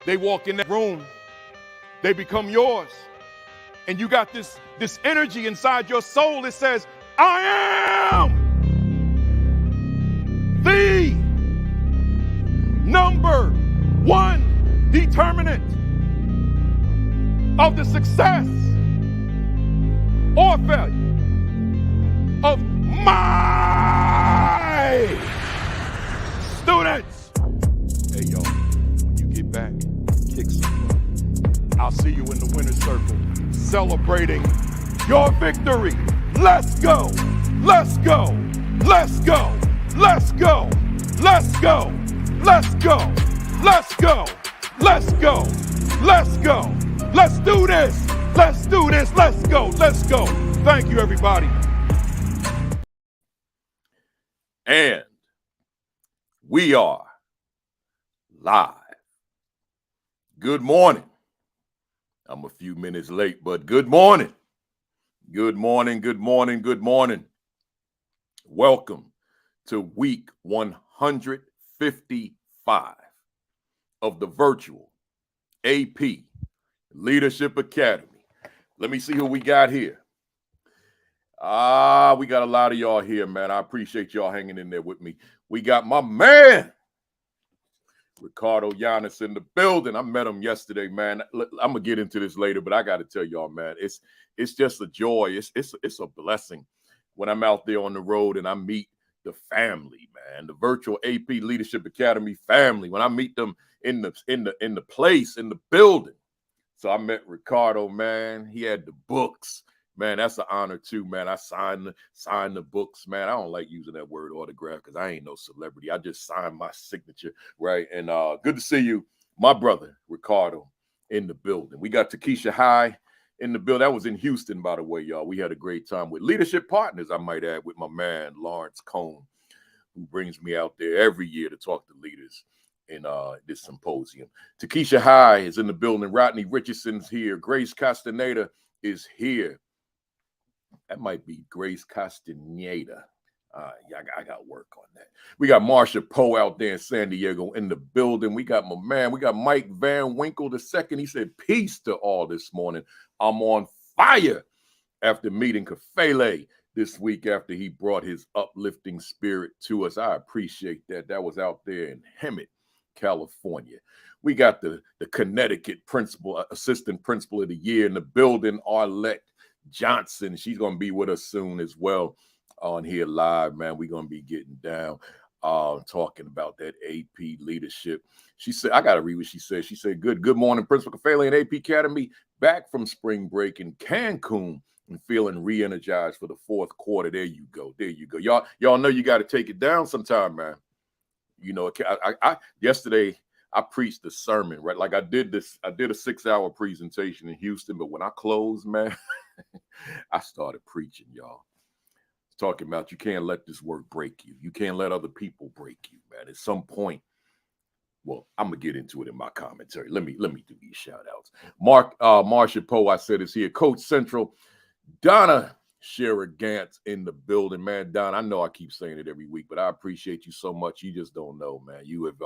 They walk in that room, they become yours. And you got this energy inside your soul that says, I am the number one determinant of the success or failure of my students. Hey, y'all, when you get back, kick some butt. I'll see you in the winner's circle celebrating your victory. Let's go. Let's go. Let's go. Let's go. Let's go. Let's go. Let's go. Let's go. Let's go. Let's do this. Let's do this. Let's go. Let's go. Thank you, everybody. And we are live. Good morning. I'm a few minutes late, but good morning. Good morning. Good morning. Good morning. Welcome to week 155 of the virtual AP Leadership Academy. Let me see who we got here. We got a lot of y'all here, man. I appreciate y'all hanging in there with me. We got my man, Ricardo Giannis, in the building. I met him yesterday, man. I'm gonna get into this later, but I got to tell y'all, man, it's just a joy. It's a blessing when I'm out there on the road and I meet the family, man, the virtual AP Leadership Academy family. When I meet them in the place, in the building. So I met Ricardo, man. He had the books. Man, that's an honor too, man. I signed the books, man. I don't like using that word autograph because I ain't no celebrity. I just signed my signature, right? And good to see you, my brother, Ricardo, in the building. We got Takesha High in the building. That was in Houston, by the way, y'all. We had a great time with leadership partners, I might add, with my man, Lawrence Cone, who brings me out there every year to talk to leaders in this symposium. Takesha High is in the building. Rodney Richardson's here. Grace Castaneda is here. That might be Grace Castaneda. Yeah, I got work on that. We got Marsha Poe out there in San Diego in the building. We got my man. We got Mike Van Winkle II. He said, peace to all this morning. I'm on fire after meeting Kafele this week after he brought his uplifting spirit to us. I appreciate that. That was out there in Hemet, California. We got the Connecticut assistant principal of the year in the building, Arlette Johnson. She's going to be with us soon as well on here live, man. We're going to be getting down, talking about that AP leadership. She said, I got to read what she said. She said, good morning, Principal Kafele and AP Academy, back from spring break in Cancun and feeling re-energized for the fourth quarter. There you go. There you go. Y'all know you got to take it down sometime, man. You know, yesterday I preached the sermon, right? Like I did a 6-hour presentation in Houston, but when I closed, man, I started preaching, y'all. Talking about you can't let this work break you. You can't let other people break you, man. At some point, well, I'm gonna get into it in my commentary. Let me do these shout outs. Marsha Poe, I said, is here. Coach Central, Donna Shara Gantz in the building, man. Don, I know I keep saying it every week, but I appreciate you so much. You just don't know, man. You have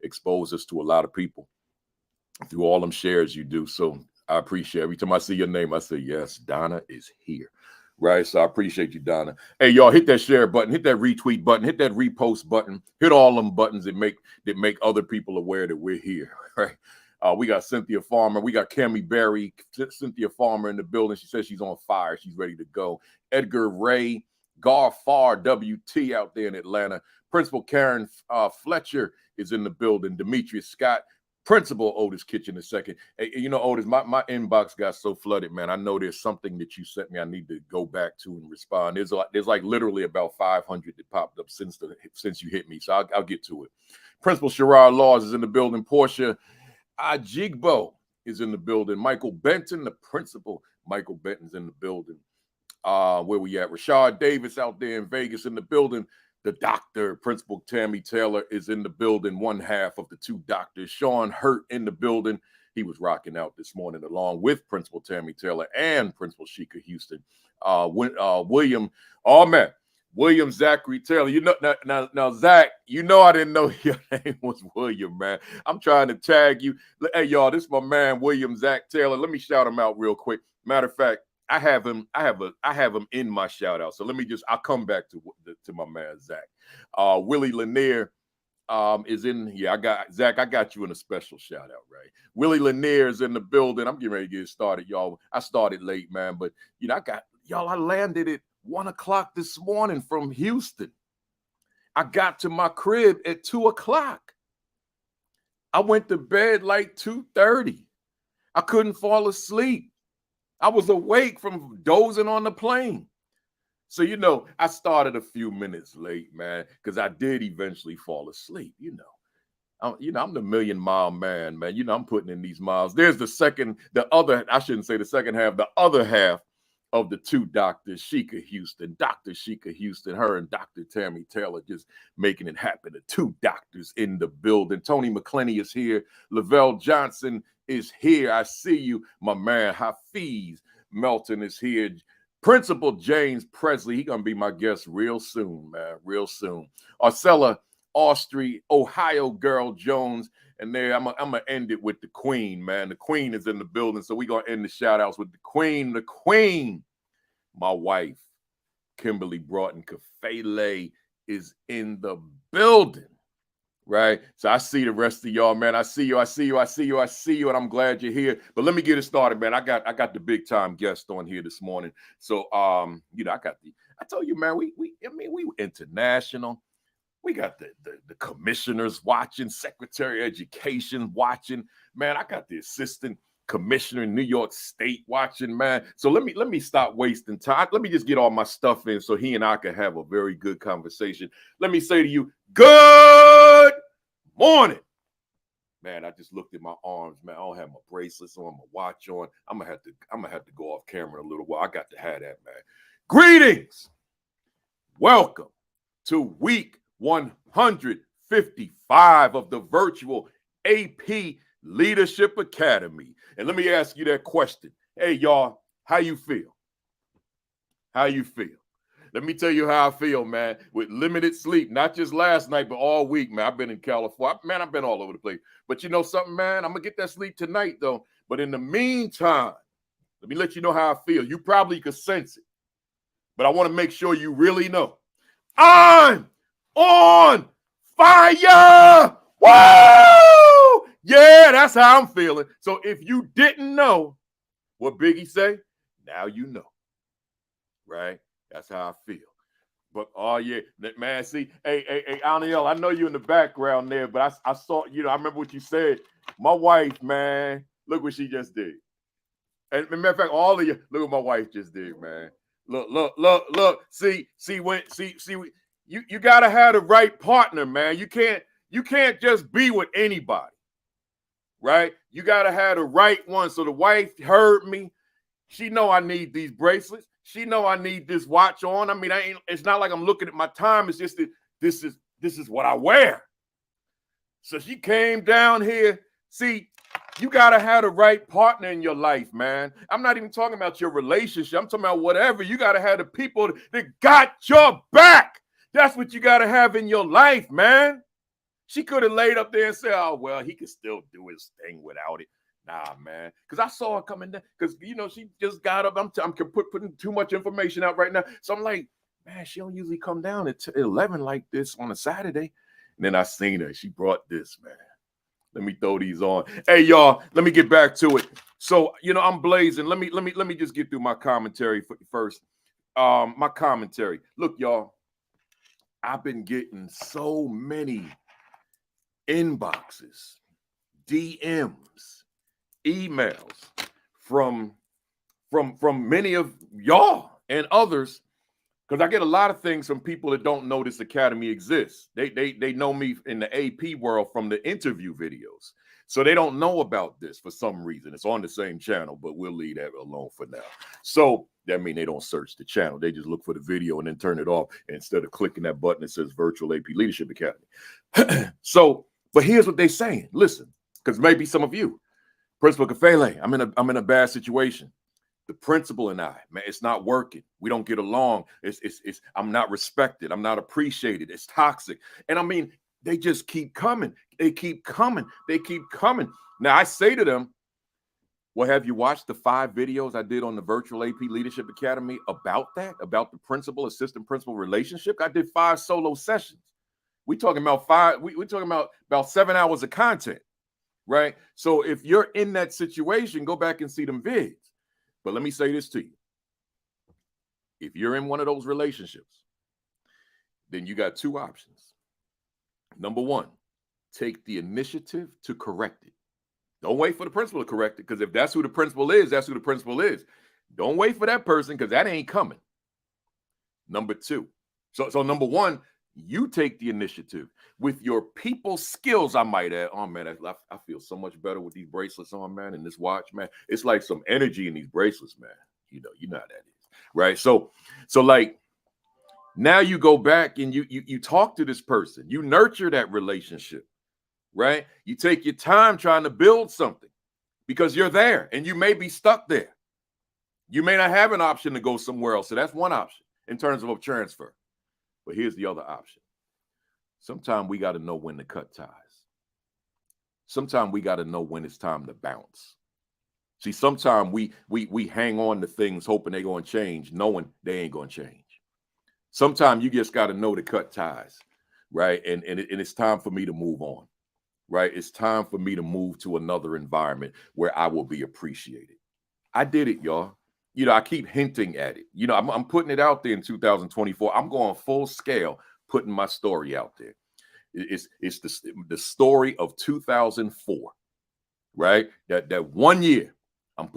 exposed us to a lot of people through all them shares you do. So I appreciate every time I see your name, I say, yes, Donna is here. Right. So I appreciate you, Donna. Hey, y'all, hit that share button, hit that retweet button, hit that repost button, hit all them buttons that make other people aware that we're here. Right. We got Cynthia Farmer. We got Cammie Berry. Cynthia Farmer in the building. She says she's on fire. She's ready to go. Edgar Ray, Garfar WT out there in Atlanta. Principal Karen Fletcher is in the building. Demetrius Scott. Principal Otis Kitchen II. Hey, you know, Otis, my inbox got so flooded, man. I know there's something that you sent me I need to go back to and respond. There's like literally about 500 that popped up since you hit me, so I'll get to it. Principal Sherrod Laws is in the building. Portia Ajigbo is in the building. Michael Benton, the principal. Michael Benton's in the building. Where we at? Rashad Davis out there in Vegas in the building. The doctor, Principal Tammy Taylor, is in the building, one half of the two doctors. Sean Hurt in the building. He was rocking out this morning along with Principal Tammy Taylor and Principal Sheikah Houston. William, oh man, William Zachary Taylor. You know, now, Zach, you know I didn't know your name was William, man. I'm trying to tag you. Hey, y'all, this is my man, William Zach Taylor. Let me shout him out real quick. Matter of fact, I have him in my shout out. So let me I'll come back to my man, Zach. Willie Lanier is in here. I got you in a special shout out, right? Willie Lanier is in the building. I'm getting ready to get started, y'all. I started late, man, but you know, I landed at 1 o'clock this morning from Houston. I got to my crib at 2 o'clock. I went to bed like 2:30. I couldn't fall asleep. I was awake from dozing on the plane. So, you know, I started a few minutes late, man, because I did eventually fall asleep, you know. I'm the $1 million mile man, man. You know, I'm putting in these miles. There's the other half of the two doctors, Dr. Sheikah Houston, her and Dr. Tammy Taylor, just making it happen. The two doctors in the building. Tony McClenny is here. Lavelle Johnson is here. I see you. My man Hafiz Melton is here. Principal James Presley, he's going to be my guest real soon, man, real soon. Arcella Austri, Ohio Girl Jones, and there I'm going to end it with the Queen, man. The Queen is in the building, so we're going to end the shout-outs with the Queen. The Queen, my wife, Kimberly Broughton Kafele, is in the building, right? So I see the rest of y'all, man. I see you, and I'm glad you're here. But let me get it started, man. I got the big time guest on here this morning. So you know, I told you, man, we international. We got the commissioners watching, Secretary of Education watching. Man, I got the assistant commissioner in New York State watching, man. So let me stop wasting time. Let me just get all my stuff in so he and I can have a very good conversation. Let me say to you, good morning. Man, I just looked at my arms, man. I don't have my bracelets on, my watch on. I'm gonna have to go off camera in a little while. I got to have that, man. Greetings. Welcome to week 155 of the virtual AP Leadership Academy. And let me ask you that question. Hey, y'all, how you feel? How you feel? Let me tell you how I feel, man, with limited sleep, not just last night, but all week, man. I've been in California. Man, I've been all over the place. But you know something, man? I'm going to get that sleep tonight, though. But in the meantime, let me let you know how I feel. You probably could sense it. But I want to make sure you really know. I'm on fire! Woo! Yeah, that's how I'm feeling. So if you didn't know what Biggie say, now you know. Right? That's how I feel. But oh yeah, man, see, hey, Anael, I know you in the background there, but I saw, you know, I remember what you said. My wife, man, look what she just did. And matter of fact, all of you, look what my wife just did, man. Look. See, you gotta have the right partner, man. You can't just be with anybody, right? You gotta have the right one. So the wife heard me. She know I need these bracelets. She know I need this watch on. I mean, it's not like I'm looking at my time. It's just that this is what I wear. So she came down here. See, you got to have the right partner in your life, man. I'm not even talking about your relationship. I'm talking about whatever. You got to have the people that got your back. That's what you got to have in your life, man. She could have laid up there and said, oh, well, he could still do his thing without it. Nah, man, because I saw her coming down because, you know, she just got up. I'm putting too much information out right now. So I'm like, man, she don't usually come down at 11 like this on a Saturday. And then I seen her. She brought this, man. Let me throw these on. Hey, y'all, let me get back to it. So, you know, I'm blazing. Let me just get through my commentary first. My commentary. Look, y'all, I've been getting so many inboxes, DMs, emails from many of y'all and others, because I get a lot of things from people that don't know this academy exists. They know me in the AP world from the interview videos, so they don't know about this for some reason. It's on the same channel, but we'll leave that alone for now. So that means they don't search the channel. They just look for the video and then turn it off instead of clicking that button that says Virtual AP Leadership Academy. So, but here's what they're saying. Listen, because maybe some of you, Principal Kafele, I'm in a bad situation. The principal and I, man, it's not working. We don't get along. I'm not respected. I'm not appreciated. It's toxic. And I mean, they just keep coming. They keep coming. They keep coming. Now I say to them, well, have you watched the 5 videos I did on the virtual AP Leadership Academy about that, about the principal assistant principal relationship? I did 5 solo sessions. We talking about we're talking about 7 hours of content, right? So if you're in that situation, go back and see them vids. But let me say this to you. If you're in one of those relationships, then you got 2 options. Number 1, take the initiative to correct it. Don't wait for the principal to correct it, because if that's who the principal is, that's who the principal is. Don't wait for that person, because that ain't coming. Number 2. So number 1, you take the initiative with your people skills, I might add. Oh, man, I feel so much better with these bracelets on, man, and this watch, man. It's like some energy in these bracelets, man. You know how that is, right? So like, now you go back and you talk to this person. You nurture that relationship, right? You take your time trying to build something because you're there and you may be stuck there. You may not have an option to go somewhere else. So that's one option in terms of a transfer. But here's the other option. Sometimes we got to know when to cut ties. Sometimes we got to know when it's time to bounce. See, sometimes we hang on to things hoping they're going to change, knowing they ain't going to change. Sometimes you just got to know to cut ties, right? And it's time for me to move on, right? It's time for me to move to another environment where I will be appreciated. I did it, y'all. I keep hinting at it. I'm putting it out there in 2024. I'm going full scale, putting my story out there. It's the story of 2004, right? That 1 year. I'm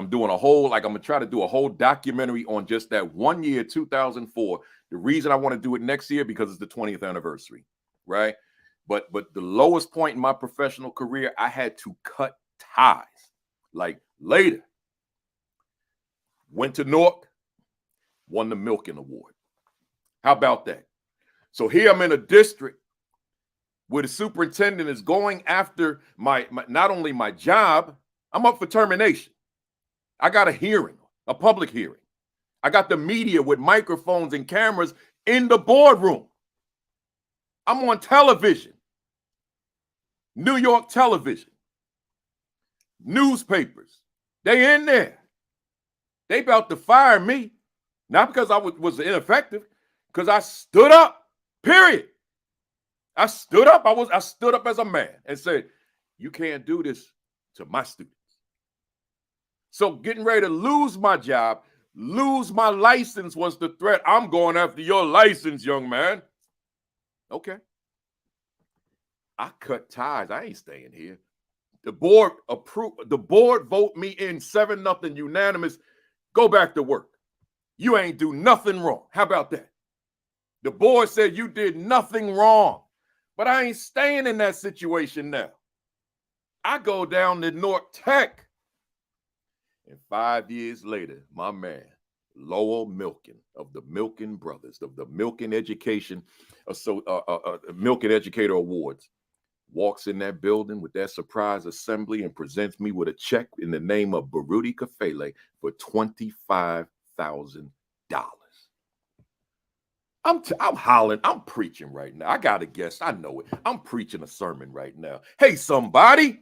doing a whole, I'm gonna try to do a whole documentary on just that 1 year, 2004. The reason I want to do it next year, because it's the 20th anniversary, right? But the lowest point in my professional career, I had to cut ties. Like, later, went to Newark, won the Milken Award. How about that? So here I'm in a district where the superintendent is going after my not only my job, I'm up for termination. I got a hearing, a public hearing. I got the media with microphones and cameras in the boardroom. I'm on television, New York television, newspapers. They in there. They about to fire me, not because I was ineffective, because I stood up, period. I stood up. I stood up as a man and said, you can't do this to my students. So getting ready to lose my job, lose my license was the threat. I'm going after your license, young man. Okay. I cut ties. I ain't staying here. The board approved. The board vote me in 7-0 unanimous. Go back to work. You ain't do nothing wrong. How about that? The board said you did nothing wrong. But I ain't staying in that situation now. I go down to North Tech. And 5 years later, my man, Lowell Milken of the Milken Brothers, of the Milken Education, Milken Educator Awards, walks in that building with that surprise assembly and presents me with a check in the name of Baruti Kafele for $25,000. I'm hollering. I'm preaching right now. I got a guess. I know it. I'm preaching a sermon right now. Hey, somebody,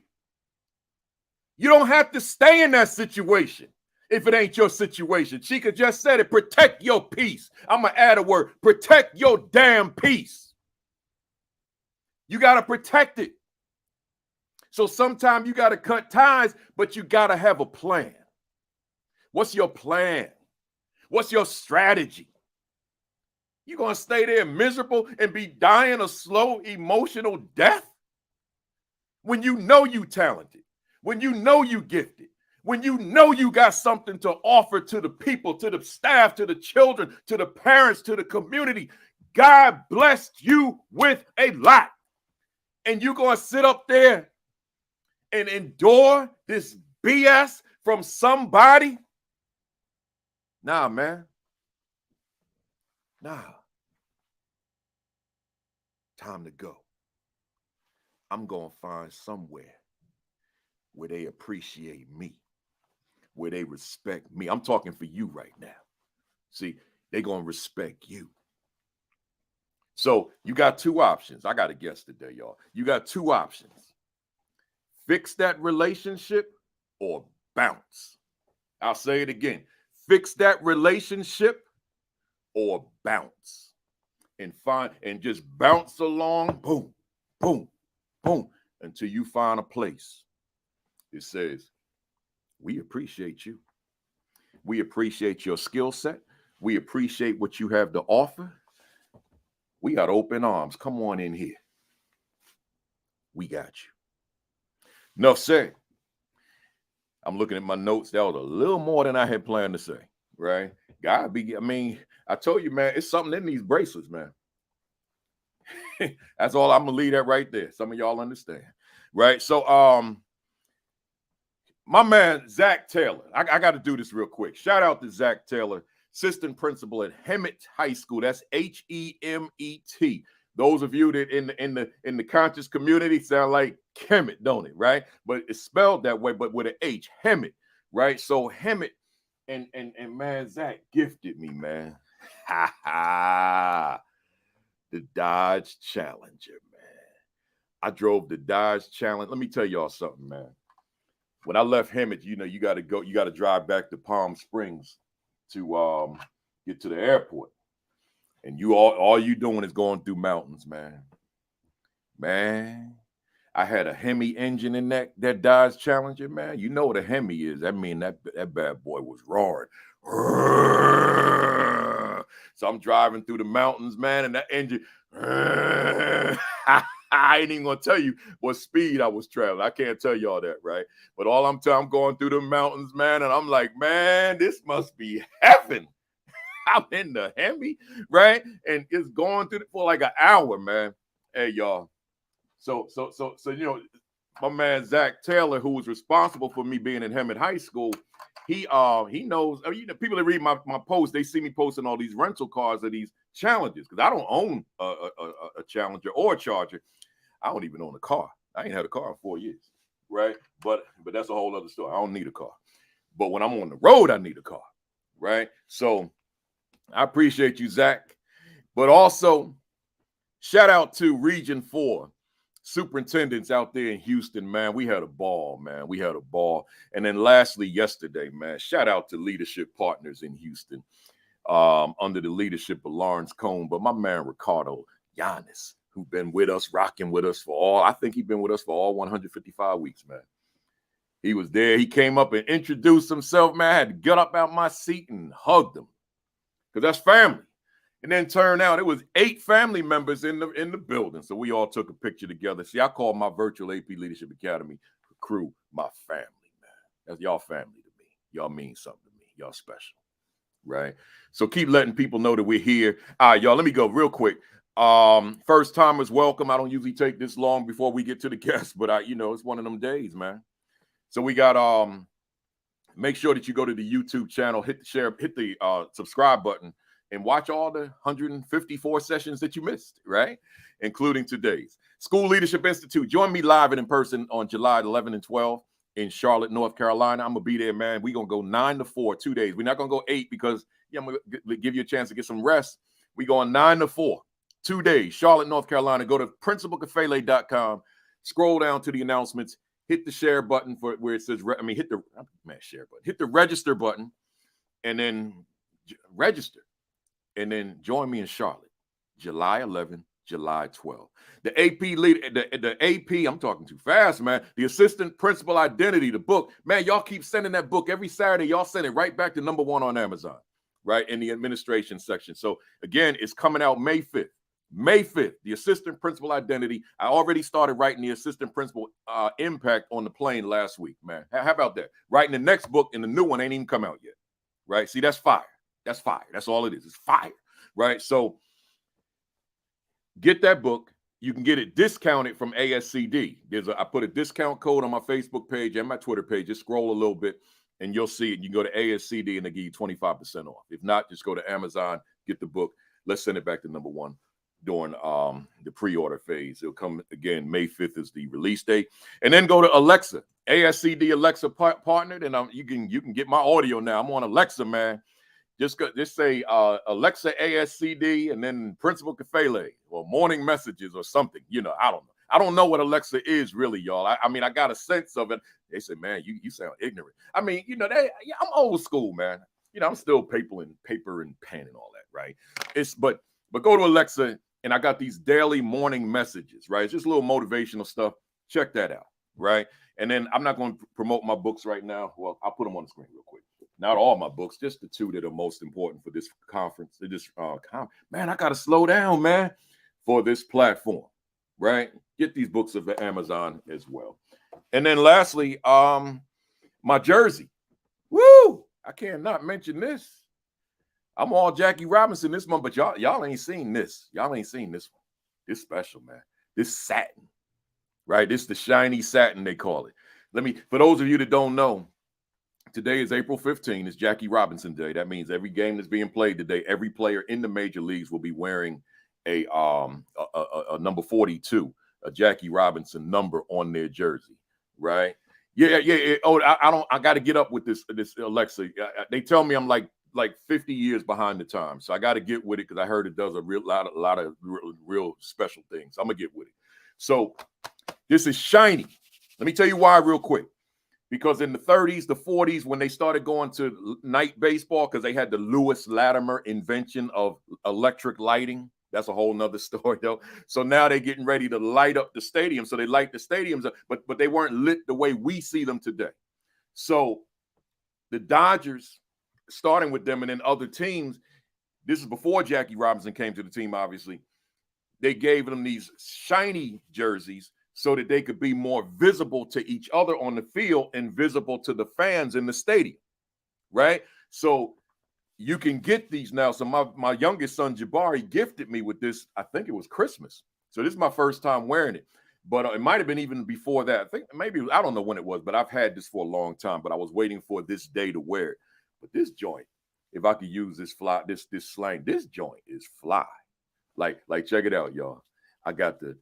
you don't have to stay in that situation if it ain't your situation. Chica just said it. Protect your peace. I'm going to add a word. Protect your damn peace. You got to protect it. So sometimes you got to cut ties, but you got to have a plan. What's your plan? What's your strategy? You going to stay there miserable and be dying a slow emotional death? When you know you talented, when you know you gifted, when you know you got something to offer to the people, to the staff, to the children, to the parents, to the community. God blessed you with a lot. And you're going to sit up there and endure this BS from somebody? Nah, man. Nah. Time to go. I'm going to find somewhere where they appreciate me. where they respect me. I'm talking for you right now. See, they're going to respect you. So you got two options. I got a guess today, y'all. You got two options. Fix that relationship or bounce. I'll say it again. Fix that relationship or bounce. And just bounce along, boom, boom, boom, until you find a place. It says, we appreciate you. We appreciate your skill set. We appreciate what you have to offer. We got open arms. Come on in here. We got you. Enough said. I'm looking at my notes. That was a little more than I had planned to say, right? I told you, man, it's something in these bracelets, man. That's all I'm going to leave that right there. Some of y'all understand, right? So, my man, Zach Taylor, I got to do this real quick. Shout out to Zach Taylor, assistant principal at Hemet High School. That's Hemet. Those of you that in the conscious community sound like Kemet, don't it? Right? But it's spelled that way, but with an H, Hemet, right? So Hemet and man, Zach gifted me, man. Ha ha. The Dodge Challenger, man. I drove the Dodge Challenger. Let me tell y'all something, man. When I left Hemet, you got to drive back to Palm Springs to get to the airport. And all you doing is going through mountains, man. Man, I had a Hemi engine in that Dodge Challenger, man. You know what a Hemi is. I mean, that bad boy was roaring. So I'm driving through the mountains, man, and that engine, I ain't even gonna tell you what speed I was traveling. I can't tell y'all that, right? But all I'm going through the mountains, man, and I'm like, man, this must be heaven. I'm in the Hemi, right? And it's going through for like an hour, man. Hey, y'all. So my man Zach Taylor, who was responsible for me being in Hemet High School, he knows. People that read my posts, they see me posting all these rental cars of these Challengers because I don't own a Challenger or a Charger. I don't even own a car. I ain't had a car in 4 years, right? But that's a whole other story. I don't need a car. But when I'm on the road, I need a car, right? So I appreciate you, Zach. But also, shout out to Region 4 superintendents out there in Houston, man. We had a ball, man. We had a ball. And then lastly, yesterday, man, shout out to Leadership Partners in Houston under the leadership of Lawrence Cone. But my man, Ricardo Giannis, who's been with us, rocking with us I think he's been with us for all 155 weeks, man. He was there. He came up and introduced himself, man. I had to get up out my seat and hugged him because that's family. And then turned out it was 8 family members in the building. So we all took a picture together. See, I call my virtual AP Leadership Academy crew my family, man. That's y'all family to me. Y'all mean something to me. Y'all special, right? So keep letting people know that we're here. All right, y'all, let me go real quick. First timers, welcome. I don't usually take this long before we get to the guests, but it's one of them days, man. So we got make sure that you go to the YouTube channel, hit the share, hit the subscribe button, and watch all the 154 sessions that you missed, right? Including today's. School Leadership Institute. Join me live and in person on July 11 and 12 in Charlotte, North Carolina. I'm going to be there, man. We're going to go 9 to 4, 2 days. We're not going to go 8 because I'm going to give you a chance to get some rest. We're going 9 to 4, 2 days, Charlotte, North Carolina. Go to principalkafele.com. Scroll down to the announcements. Hit the share button for where it says, hit the register button and then register. And then join me in Charlotte, July 11, July 12. The AP leader, the AP, I'm talking too fast, man. The Assistant Principal Identity, the book. Man, y'all keep sending that book every Saturday. Y'all send it right back to #1 on Amazon, right? In the administration section. So again, it's coming out May 5th. May 5th, the Assistant Principal Identity. I already started writing the Assistant Principal Impact on the plane last week, man. How about that? Writing the next book and the new one ain't even come out yet, right? See, that's fire. That's fire. That's all it is. It's fire, right? So get that book. You can get it discounted from ASCD. I put a discount code on my Facebook page and my Twitter page. Just scroll a little bit and you'll see it. You can go to ASCD and they give you 25% off. If not, just go to Amazon, get the book. Let's send it back to #1 during the pre-order phase. It'll come again. May 5th is the release date. And then go to Alexa, ASCD Alexa partnered, and you can get my audio now. I'm on Alexa, man. Just say Alexa ASCD and then Principal Kafele or morning messages or something. I don't know. I don't know what Alexa is really, y'all. I mean, I got a sense of it. They say, man, you sound ignorant. I mean, I'm old school, man. I'm still paper and pen and all that, right? But go to Alexa, and I got these daily morning messages, right? It's just a little motivational stuff. Check that out, right? And then I'm not going to promote my books right now. Well, I'll put them on the screen real quick. Not all my books, just the two that are most important for this conference. Man, I got to slow down, man, for this platform, right? Get these books of Amazon as well. And then lastly, my jersey. Woo! I cannot mention this. I'm all Jackie Robinson this month, but y'all ain't seen this. Y'all ain't seen this one. This special, man. This satin, right? This the shiny satin, they call it. For those of you that don't know, today is April 15th. It's Jackie Robinson Day. That means every game that's being played today, every player in the major leagues will be wearing a number 42, a Jackie Robinson number on their jersey, right? Yeah. Oh, I got to get up with this Alexa. They tell me I'm like 50 years behind the time, so I got to get with it because I heard it does a lot of real special things. I'm gonna get with it. So this is shiny. Let me tell you why real quick. Because in the 30s, the 40s, when they started going to night baseball, because they had the Lewis Latimer invention of electric lighting. That's a whole nother story, though. So now they're getting ready to light up the stadium. So they light the stadiums up, but they weren't lit the way we see them today. So the Dodgers, starting with them and then other teams, this is before Jackie Robinson came to the team, obviously. They gave them these shiny jerseys so that they could be more visible to each other on the field and visible to the fans in the stadium, right? So you can get these now. So my youngest son, Jabari, gifted me with this. I think it was Christmas. So this is my first time wearing it. But it might have been even before that. I think maybe, I don't know when it was, but I've had this for a long time. But I was waiting for this day to wear it. But this joint, if I could use this slang, this joint is fly. Like check it out, y'all. I got the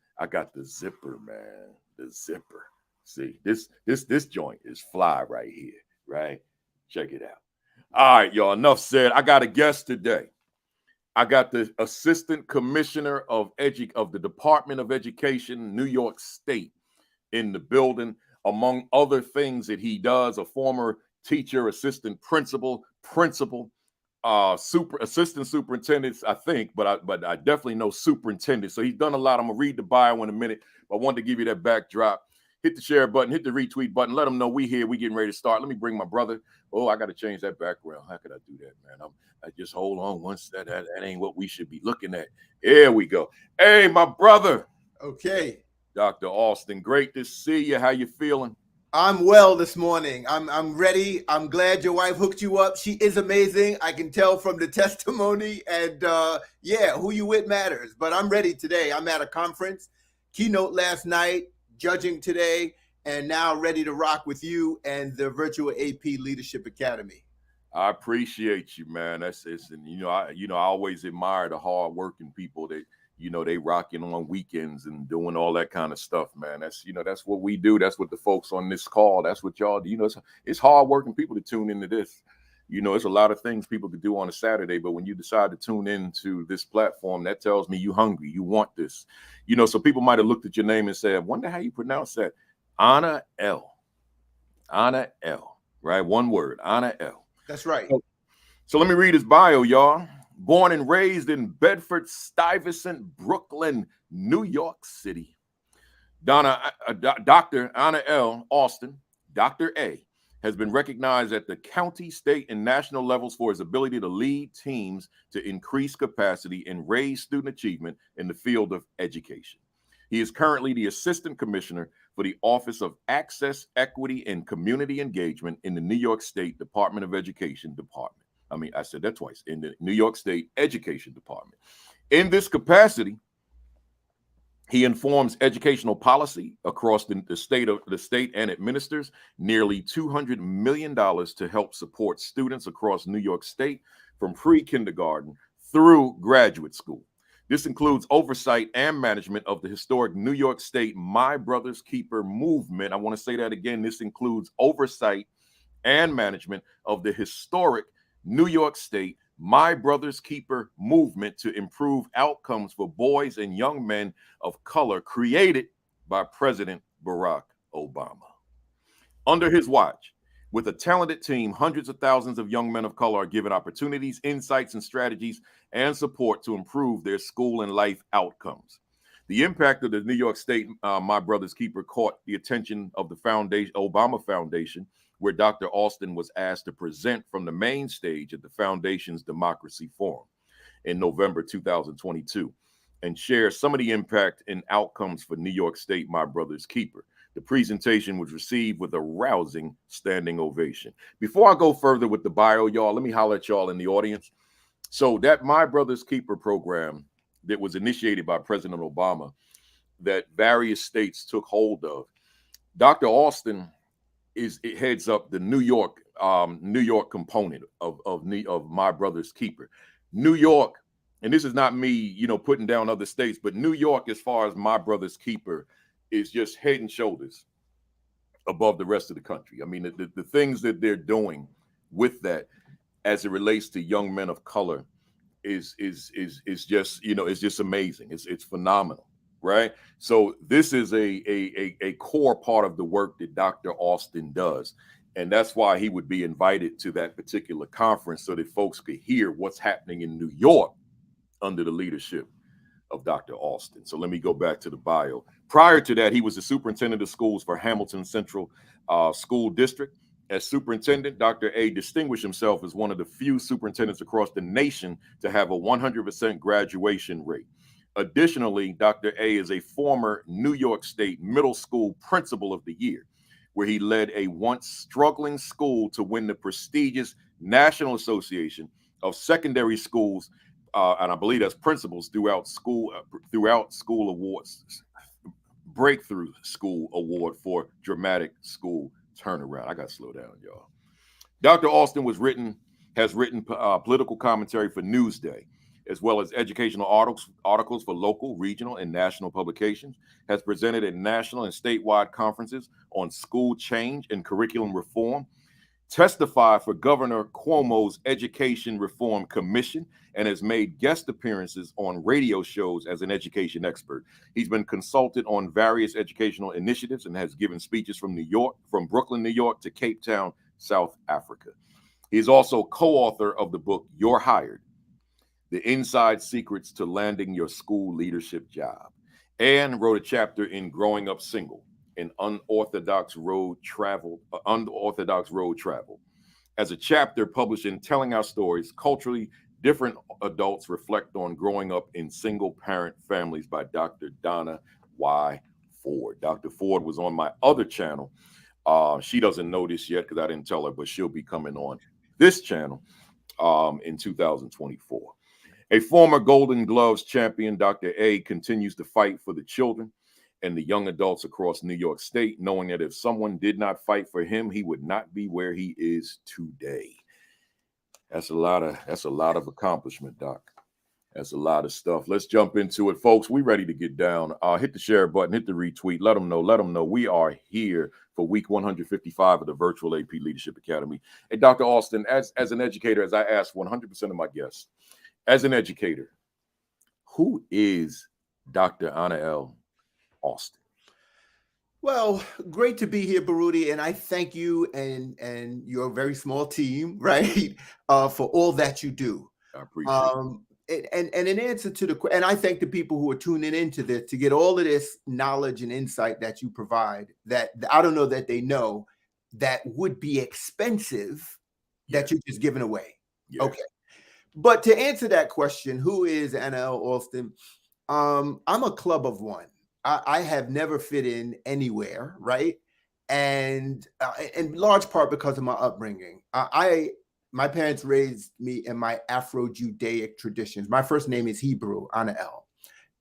zipper, man. The zipper. See, this joint is fly right here, right? Check it out. All right, y'all. Enough said. I got a guest today. I got the Assistant Commissioner of the Department of Education, New York State, in the building. Among other things that he does, a former teacher, assistant principal, assistant superintendent, I think, but I definitely know superintendent. So he's done a lot. I'm gonna read the bio in a minute, but I wanted to give you that backdrop. Hit the share button, hit the retweet button, let them know we here, we getting ready to start. Let me bring my brother. Oh, I got to change that background. How could I do that, man? I just hold on once. That ain't what we should be looking at. Here we go. Hey, my brother. Okay. Dr. Alston, great to see you. How you feeling? I'm well this morning. I'm ready. I'm glad your wife hooked you up. She is amazing. I can tell from the testimony. And yeah, who you with matters. But I'm ready today. I'm at a conference, keynote last night, judging today, and now ready to rock with you and the Virtual AP Leadership Academy. I appreciate you, man. That's it. And I always admire the hardworking people that they rocking on weekends and doing all that kind of stuff, man. That's what we do. That's what the folks on this call. That's what y'all do. It's hardworking people to tune into this. It's a lot of things people could do on a Saturday, but when you decide to tune into this platform, that tells me you hungry, you want this. So people might have looked at your name and said, I wonder how you pronounce that. Anael. Anael, right? One word, Anael. That's right. So let me read his bio, y'all. Born and raised in Bedford-Stuyvesant, Brooklyn, New York City. Dr. Anael Alston, Dr. A, has been recognized at the county, state, and national levels for his ability to lead teams to increase capacity and raise student achievement in the field of education. He is currently the Assistant Commissioner for the Office of Access, Equity, and Community Engagement in the New York State Department of Education Department. I said that twice, in the New York State Education Department. In this capacity, he informs educational policy across the state and administers nearly $200 million to help support students across New York State from pre-kindergarten through graduate school. This includes oversight and management of the historic New York State My Brother's Keeper movement. I want to say that again. This includes oversight and management of the historic New York State My Brother's Keeper movement to improve outcomes for boys and young men of color, created by President Barack Obama. Under his watch, with a talented team, hundreds of thousands of young men of color are given opportunities, insights, and strategies and support to improve their school and life outcomes. The impact of the New York State My Brother's Keeper caught the attention of the foundation, Obama Foundation, where Dr. Alston was asked to present from the main stage at the foundation's Democracy Forum in November 2022 and share some of the impact and outcomes for New York State My Brother's Keeper. The presentation was received with a rousing standing ovation. Before I go further with the bio, y'all, let me holler at y'all in the audience. So that My Brother's Keeper program that was initiated by President Obama, that various states took hold of, Dr. Alston it heads up the New York component of My Brother's Keeper. New York, and this is not me, putting down other states, but New York, as far as My Brother's Keeper, is just head and shoulders above the rest of the country. I mean, the things that they're doing with that as it relates to young men of color is just, it's just amazing. It's phenomenal, right? So this is a core part of the work that Dr. Alston does. And that's why he would be invited to that particular conference, so that folks could hear what's happening in New York under the leadership of Dr. Alston. So let me go back to the bio. Prior to that, he was the superintendent of schools for Hamilton Central School District. As superintendent, Dr. A distinguished himself as one of the few superintendents across the nation to have a 100% graduation rate. Additionally, Dr. A is a former New York State Middle School Principal of the Year, where he led a once struggling school to win the prestigious National Association of Secondary Schools, and I believe that's principals throughout school awards, Breakthrough School Award for Dramatic School Turnaround. I got to slow down, y'all. Dr. Alston has written political commentary for Newsday, as well as educational articles for local, regional, and national publications, has presented at national and statewide conferences on school change and curriculum reform, testified for Governor Cuomo's Education Reform Commission, and has made guest appearances on radio shows as an education expert. He's been consulted on various educational initiatives and has given speeches from Brooklyn, New York to Cape Town, South Africa. He's also co-author of the book You're Hired: The Inside Secrets to Landing Your School Leadership Job, and wrote a chapter in Growing Up Single, an unorthodox road travel. As a chapter published in Telling Our Stories, Culturally Different Adults Reflect on Growing Up in Single-Parent Families by Dr. Donna Y. Ford. Dr. Ford was on my other channel. She doesn't know this yet because I didn't tell her, but she'll be coming on this channel in 2024. A former Golden Gloves champion, Dr. A continues to fight for the children and the young adults across New York State, knowing that if someone did not fight for him, he would not be where he is today. That's a lot of accomplishment, Doc. That's a lot of stuff. Let's jump into it, folks. We ready to get down. Hit the share button, hit the retweet. Let them know. We are here for week 155 of the Virtual AP Leadership Academy. And Dr. Alston, as an educator, as I ask 100% of my guests, as an educator, who is Dr. Anael Alston? Well, great to be here, Baruti, and I thank you and your very small team, right, for all that you do. I appreciate it. And in answer to and I thank the people who are tuning into this to get all of this knowledge and insight that you provide, that I don't know that they know that would be expensive, that you're just giving away. Yeah. Okay. But to answer that question, who is Anael Alston? I'm a club of one. I have never fit in anywhere, right? And in large part because of my upbringing. My parents raised me in my Afro-Judaic traditions. My first name is Hebrew, Anael.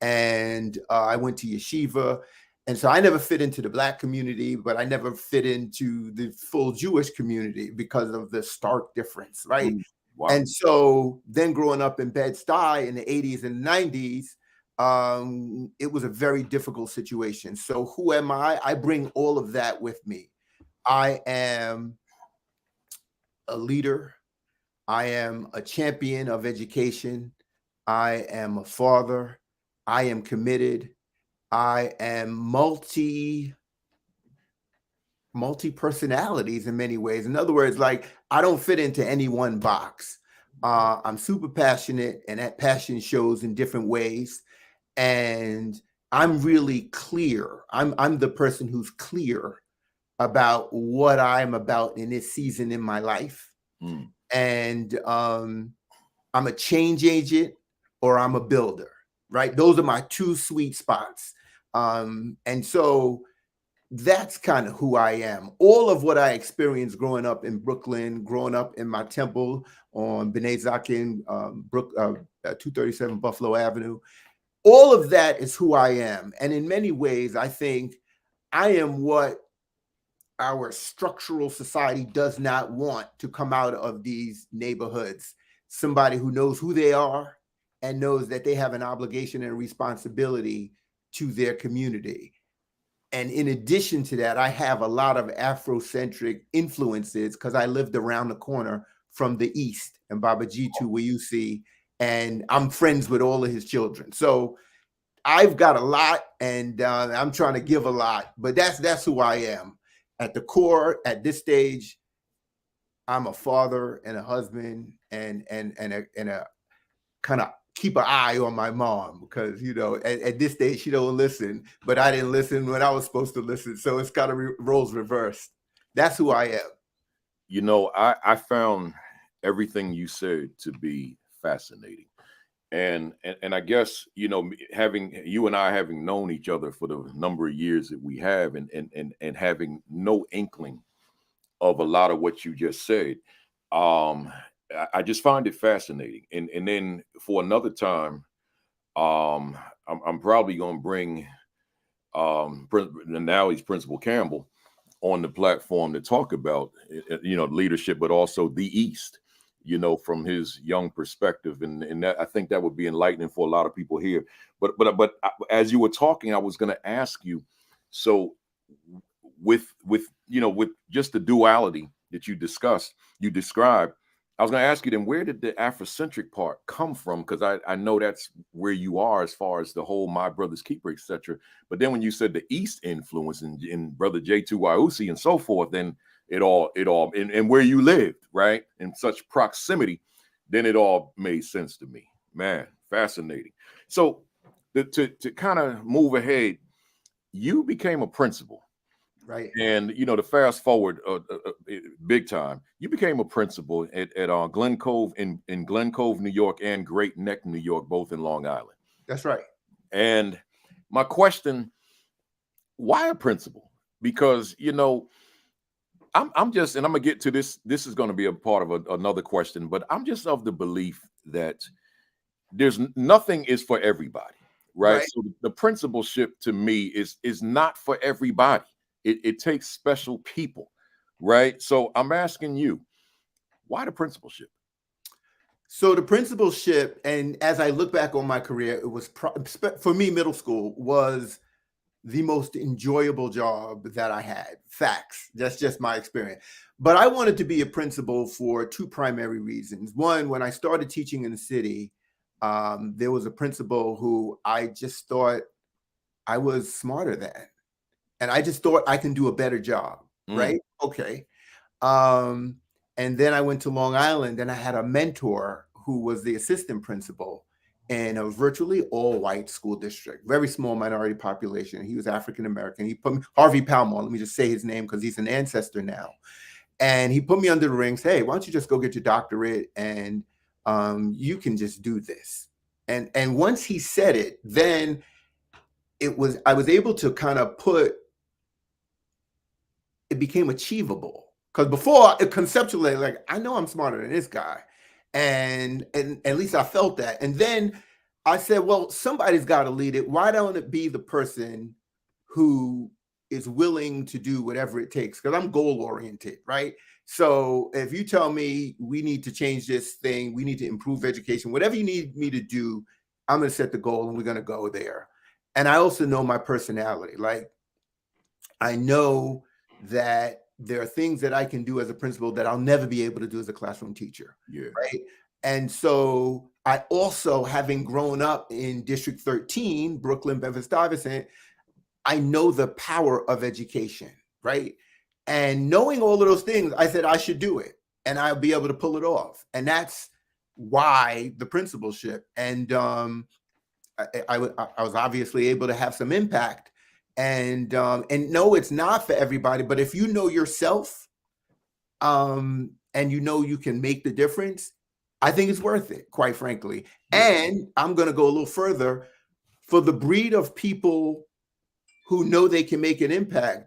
And I went to yeshiva. And so I never fit into the Black community, but I never fit into the full Jewish community because of the stark difference, right? Wow. And so then growing up in Bed-Stuy in the 80s and 90s, it was a very difficult situation. So who am I? I bring all of that with me. I am a leader. I am a champion of education. I am a father. I am committed. I am multi personalities in many ways. In other words, like I don't fit into any one box. I'm super passionate, and that passion shows in different ways. And I'm really clear. I'm the person who's clear about what I'm about in this season in my life. Mm. And I'm a change agent or I'm a builder, right? Those are my two sweet spots. And so that's kind of who I am. All of what I experienced growing up in Brooklyn, growing up in my temple on B'nai Zakin, 237 Buffalo Avenue, all of that is who I am. And in many ways, I think I am what our structural society does not want to come out of these neighborhoods. Somebody who knows who they are and knows that they have an obligation and a responsibility to their community. And in addition to that, I have a lot of Afrocentric influences because I lived around the corner from the East and Baba Jitu, where you see, and I'm friends with all of his children. So I've got a lot, and I'm trying to give a lot, but that's who I am. At the core, at this stage, I'm a father and a husband, and a kind of keep an eye on my mom because at this stage she don't listen, but I didn't listen when I was supposed to listen, so it's kind of roles reversed. That's who I am. I found everything you said to be fascinating. And I guess having you and I having known each other for the number of years that we have, and having no inkling of a lot of what you just said, I just find it fascinating. And then for another time, I'm probably going to bring now he's Principal Campbell on the platform to talk about leadership, but also the East, from his young perspective, and that, I think that would be enlightening for a lot of people here. But as you were talking, I was going to ask you, so with just the duality that you described, I was going to ask you then, where did the Afrocentric part come from? Because I know that's where you are as far as the whole My Brother's Keeper, etc. But then when you said the East influence in Brother J2Wausi and so forth, then it all and where you lived, right, in such proximity, then it all made sense to me. Man, fascinating. So to kind of move ahead, you became a principal. Right. And to fast forward big time, you became a principal at Glen Cove in Glen Cove, New York, and Great Neck, New York, both in Long Island. That's right. And my question: why a principal? Because I'm just, and I'm gonna get to this. This is going to be a part of another question, but I'm just of the belief that there's nothing is for everybody, right? So the principalship to me is not for everybody. It takes special people, right? So I'm asking you, why the principalship? So the principalship, and as I look back on my career, it was for me, middle school was the most enjoyable job that I had. Facts. That's just my experience. But I wanted to be a principal for two primary reasons. One, when I started teaching in the city, there was a principal who I just thought I was smarter than. And I just thought I can do a better job. Right? Okay. And then I went to Long Island and I had a mentor who was the assistant principal in a virtually all-white school district, very small minority population. He was African-American. He put me, Harvey Palmore, let me just say his name because he's an ancestor now. And he put me under the rings. Hey, why don't you just go get your doctorate and you can just do this. And once he said it, then I was able to kind of it became achievable. Because before, conceptually, like, I know I'm smarter than this guy. And at least I felt that. And then I said, well, somebody's got to lead it. Why don't it be the person who is willing to do whatever it takes? Because I'm goal oriented, right? So if you tell me we need to change this thing, we need to improve education, whatever you need me to do, I'm going to set the goal and we're going to go there. And I also know my personality. Like, I know that there are things that I can do as a principal that I'll never be able to do as a classroom teacher. Yeah. Right. And so I also, having grown up in District 13, Brooklyn, Bedford-Stuyvesant, I know the power of education. Right. And knowing all of those things, I said I should do it and I'll be able to pull it off. And that's why the principalship. And I was obviously able to have some impact. And no, it's not for everybody. But if you know yourself, and you know you can make the difference, I think it's worth it, quite frankly. And I'm going to go a little further. For the breed of people who know they can make an impact,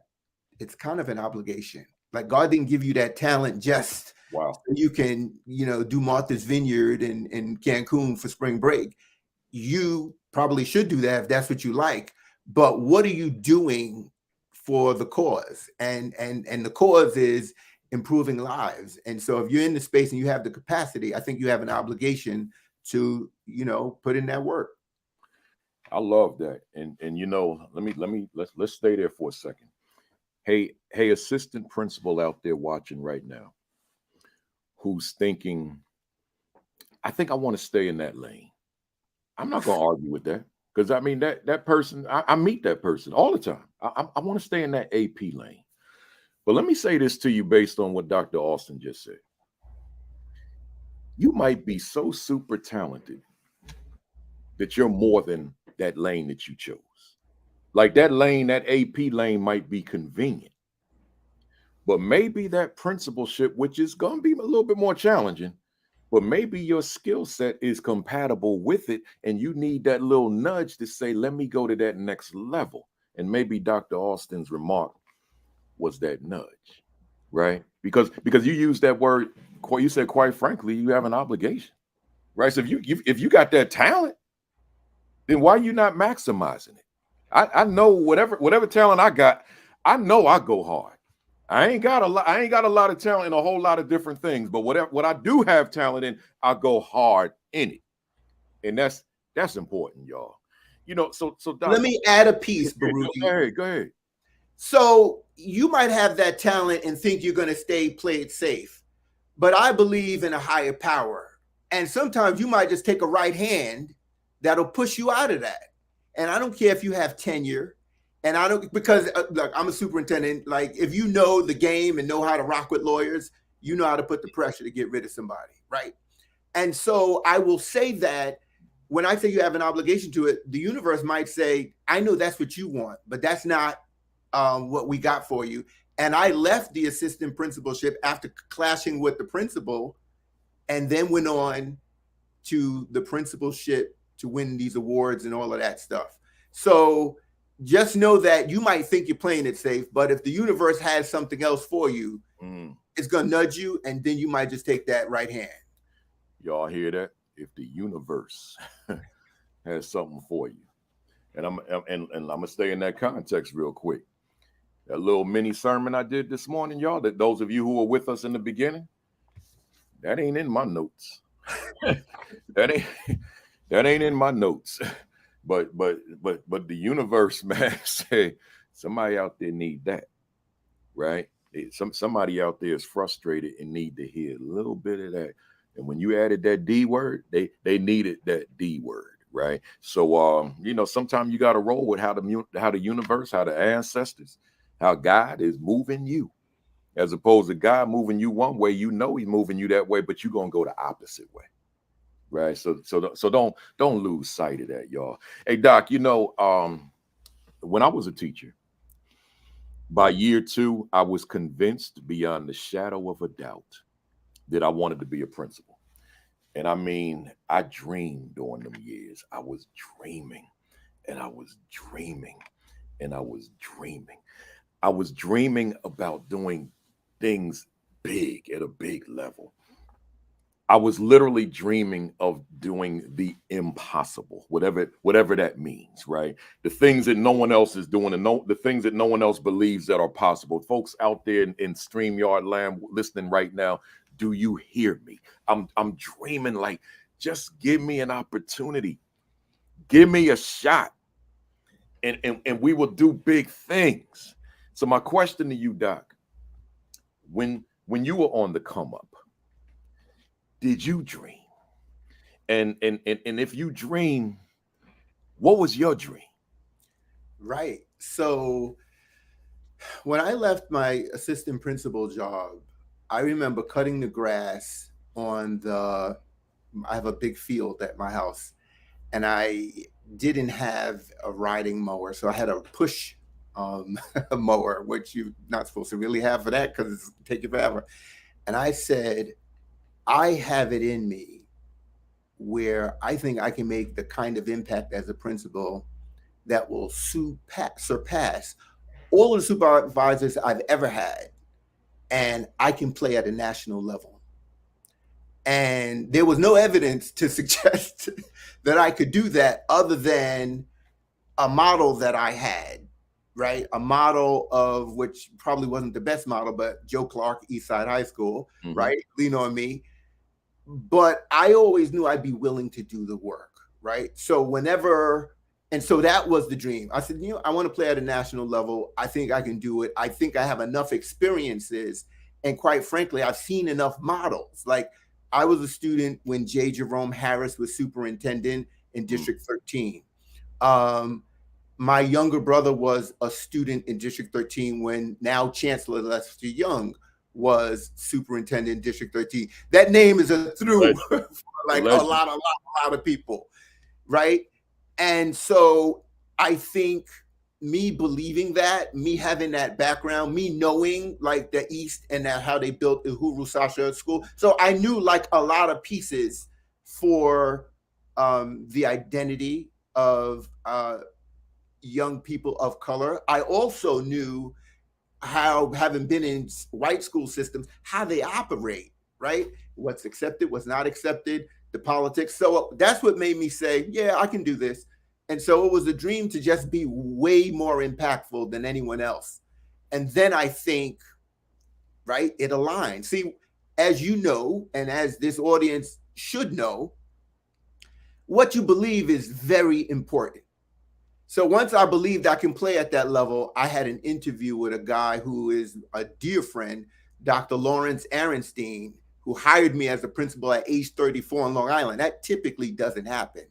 it's kind of an obligation. Like, God didn't give you that talent just Wow. so you can, do Martha's Vineyard in Cancun for spring break. You probably should do that if that's what you like. But what are you doing for the cause? And the cause is improving lives. And so if you're in the space and you have the capacity, I think you have an obligation to, put in that work. I love that. And let's stay there for a second. Hey, assistant principal out there watching right now, who's thinking, I think I want to stay in that lane. I'm not going to argue with that, because I mean that person, I meet that person all the time. I want to stay in that AP lane. But let me say this to you based on what Dr. Alston just said. You might be so super talented that you're more than that lane that you chose. Like, that lane, that AP lane might be convenient, but maybe that principalship, which is going to be a little bit more challenging, but maybe your skill set is compatible with it, and you need that little nudge to say, let me go to that next level. And maybe Dr. Alston's remark was that nudge, right? Because you used that word, you said, quite frankly, you have an obligation, right? So if you got that talent, then why are you not maximizing it? I know whatever talent I got, I know I go hard. I ain't got a lot of talent in a whole lot of different things, but what I do have talent in, I go hard in it. And that's important, y'all. So Doc, let me add a piece, Baruchi. Go ahead. So you might have that talent and think you're going to play it safe, but I believe in a higher power. And sometimes you might just take a right hand that'll push you out of that. And I don't care if you have tenure. And I don't, because look, I'm a superintendent. Like, if you know the game and know how to rock with lawyers, you know how to put the pressure to get rid of somebody, right? And so I will say that when I say you have an obligation to it, the universe might say, I know that's what you want, but that's not what we got for you. And I left the assistant principalship after clashing with the principal, and then went on to the principalship to win these awards and all of that stuff. So just know that you might think you're playing it safe, but if the universe has something else for you, it's going to nudge you, and then you might just take that right hand. Y'all hear that? If the universe has something for you. And I'm going to stay in that context real quick. That little mini sermon I did this morning, y'all, that those of you who were with us in the beginning, that ain't in my notes. that ain't in my notes. But the universe, man, say somebody out there need that, right? Somebody out there is frustrated and need to hear a little bit of that. And when you added that D word, they needed that D word, right? So sometimes you got to roll with how the universe, how the ancestors, how God is moving you, as opposed to God moving you one way. He's moving you that way, but you're gonna go the opposite way. Right. So don't lose sight of that, y'all. Hey, Doc, when I was a teacher, by year 2, I was convinced beyond the shadow of a doubt that I wanted to be a principal. And I mean, I dreamed during them years. I was dreaming and I was dreaming and I was dreaming. I was dreaming about doing things big at a big level. I was literally dreaming of doing the impossible, whatever that means, right? The things that no one else is doing, and the things that no one else believes that are possible. Folks out there in StreamYard land listening right now, do you hear me? I'm dreaming, like, just give me an opportunity. Give me a shot, and we will do big things. So my question to you, Doc, when you were on the come up, did you dream? And if you dream, what was your dream? Right. So when I left my assistant principal job, I remember cutting the grass on the, I have a big field at my house, and I didn't have a riding mower. So I had a push a mower, which you're not supposed to really have for that because it's take you forever. And I said, I have it in me where I think I can make the kind of impact as a principal that will surpass all of the supervisors I've ever had, and I can play at a national level. And there was no evidence to suggest that I could do that other than a model that I had, right? A model of which probably wasn't the best model, but Joe Clark, Eastside High School, right? Lean on me. But I always knew I'd be willing to do the work, right? So whenever, and so that was the dream. I said, I want to play at a national level. I think I can do it. I think I have enough experiences. And quite frankly, I've seen enough models. Like I was a student when J. Jerome Harris was superintendent in District 13. My younger brother was a student in District 13 when now Chancellor Lester Young was superintendent in District 13. That name is a through for like a lot of people, right? And so I think me believing that, me having that background, me knowing like the East and that how they built Uhuru Sasha School. So I knew like a lot of pieces for the identity of young people of color. I also knew how, having been in white school systems, how they operate, right? What's accepted, what's not accepted, the politics. So that's what made me say, yeah, I can do this. And so it was a dream to just be way more impactful than anyone else. And then I think, right, it aligned. See, as you know, and as this audience should know, what you believe is very important. So once I believed I can play at that level, I had an interview with a guy who is a dear friend, Dr. Lawrence Arenstein, who hired me as a principal at age 34 on Long Island. That typically doesn't happen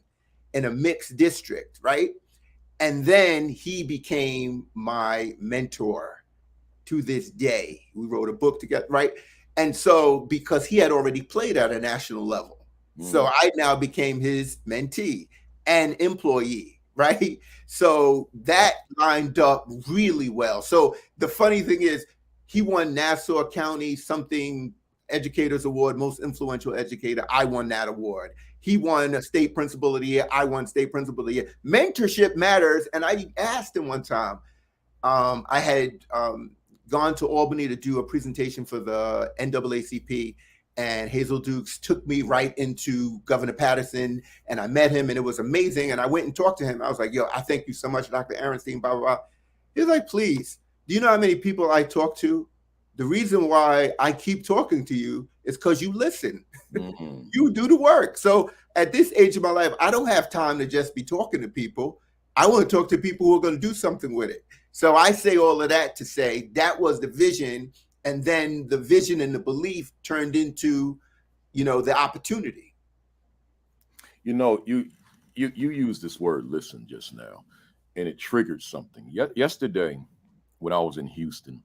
in a mixed district, right? And then he became my mentor to this day. We wrote a book together, right? And so because he had already played at a national level, so I now became his mentee and employee. Right. So that lined up really well. So the funny thing is, he won Nassau County something educators award, most influential educator. I won that award. He won a state principal of the year. I won state principal of the year. Mentorship matters. And I asked him one time, I had gone to Albany to do a presentation for the NAACP. And Hazel Dukes took me right into Governor Patterson, and I met him, and it was amazing. And I went and talked to him. I was like, yo, I thank you so much, Dr. Arenstein, blah, blah, blah. He was like, please, do you know how many people I talk to? The reason why I keep talking to you is because you listen. You do the work. So at this age of my life, I don't have time to just be talking to people. I want to talk to people who are going to do something with it. So I say all of that to say that was the vision. And then the vision and the belief turned into, the opportunity. You used this word "listen" just now, and it triggered something. Yesterday, when I was in Houston,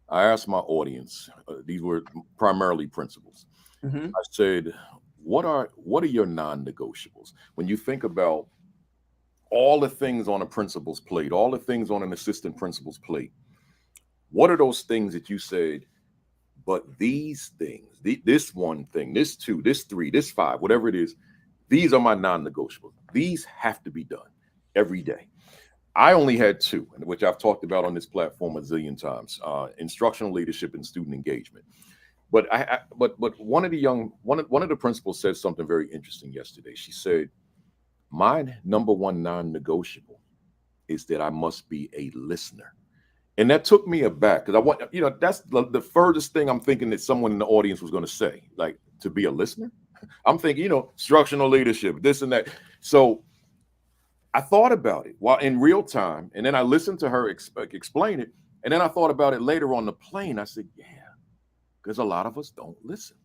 I asked my audience. These were primarily principals. I said, "What are your non-negotiables when you think about all the things on a principal's plate, all the things on an assistant principal's plate? What are those things that you said, but these things, this one thing, this two, this three, this five, whatever it is, these are my non-negotiables. These have to be done every day." I only had two, which I've talked about on this platform a zillion times: instructional leadership and student engagement. But but one of the principals said something very interesting yesterday. She said, "My number one non-negotiable is that I must be a listener." And that took me aback because I want, that's the furthest thing I'm thinking that someone in the audience was going to say, like, to be a listener. I'm thinking, instructional leadership, this and that. So I thought about it while in real time, and then I listened to her explain it, and then I thought about it later on the plane. I said, "Yeah," because a lot of us don't listen,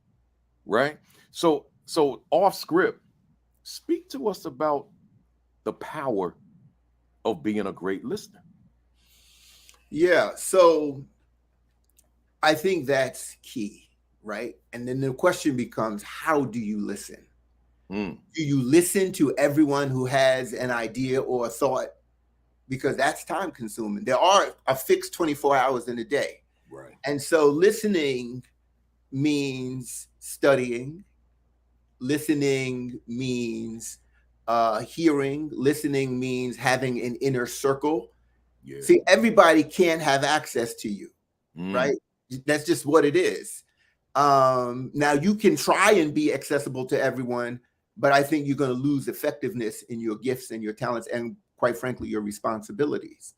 right? So off script, speak to us about the power of being a great listener. Yeah. So I think that's key, right? And then the question becomes, how do you listen? Mm, Do you listen to everyone who has an idea or a thought? Because that's time consuming. There are a fixed 24 hours in a day. right. And so listening means studying, listening means hearing, listening means having an inner circle. Yeah. See, everybody can't have access to you, Mm, right? That's just what it is. Now you can try and be accessible to everyone, but I think you're going to lose effectiveness in your gifts and your talents, and quite frankly, your responsibilities.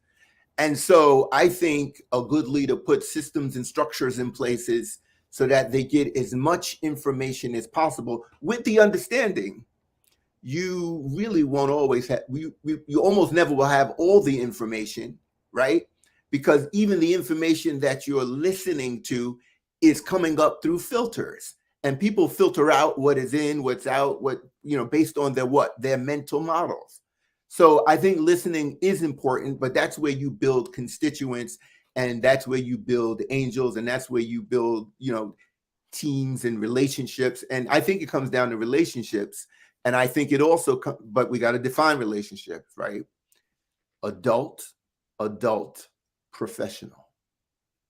And so I think a good leader puts systems and structures in places so that they get as much information as possible, with the understanding you really won't always have, you almost never will have all the information, right? Because even the information that you're listening to is coming up through filters, and people filter out what is in, what's out, what, based on their mental models. So I think listening is important, but that's where you build constituents, and that's where you build angels, and that's where you build, teams and relationships. And I think it comes down to relationships. And I think it also, but we got to define relationships, right? Adult, professional.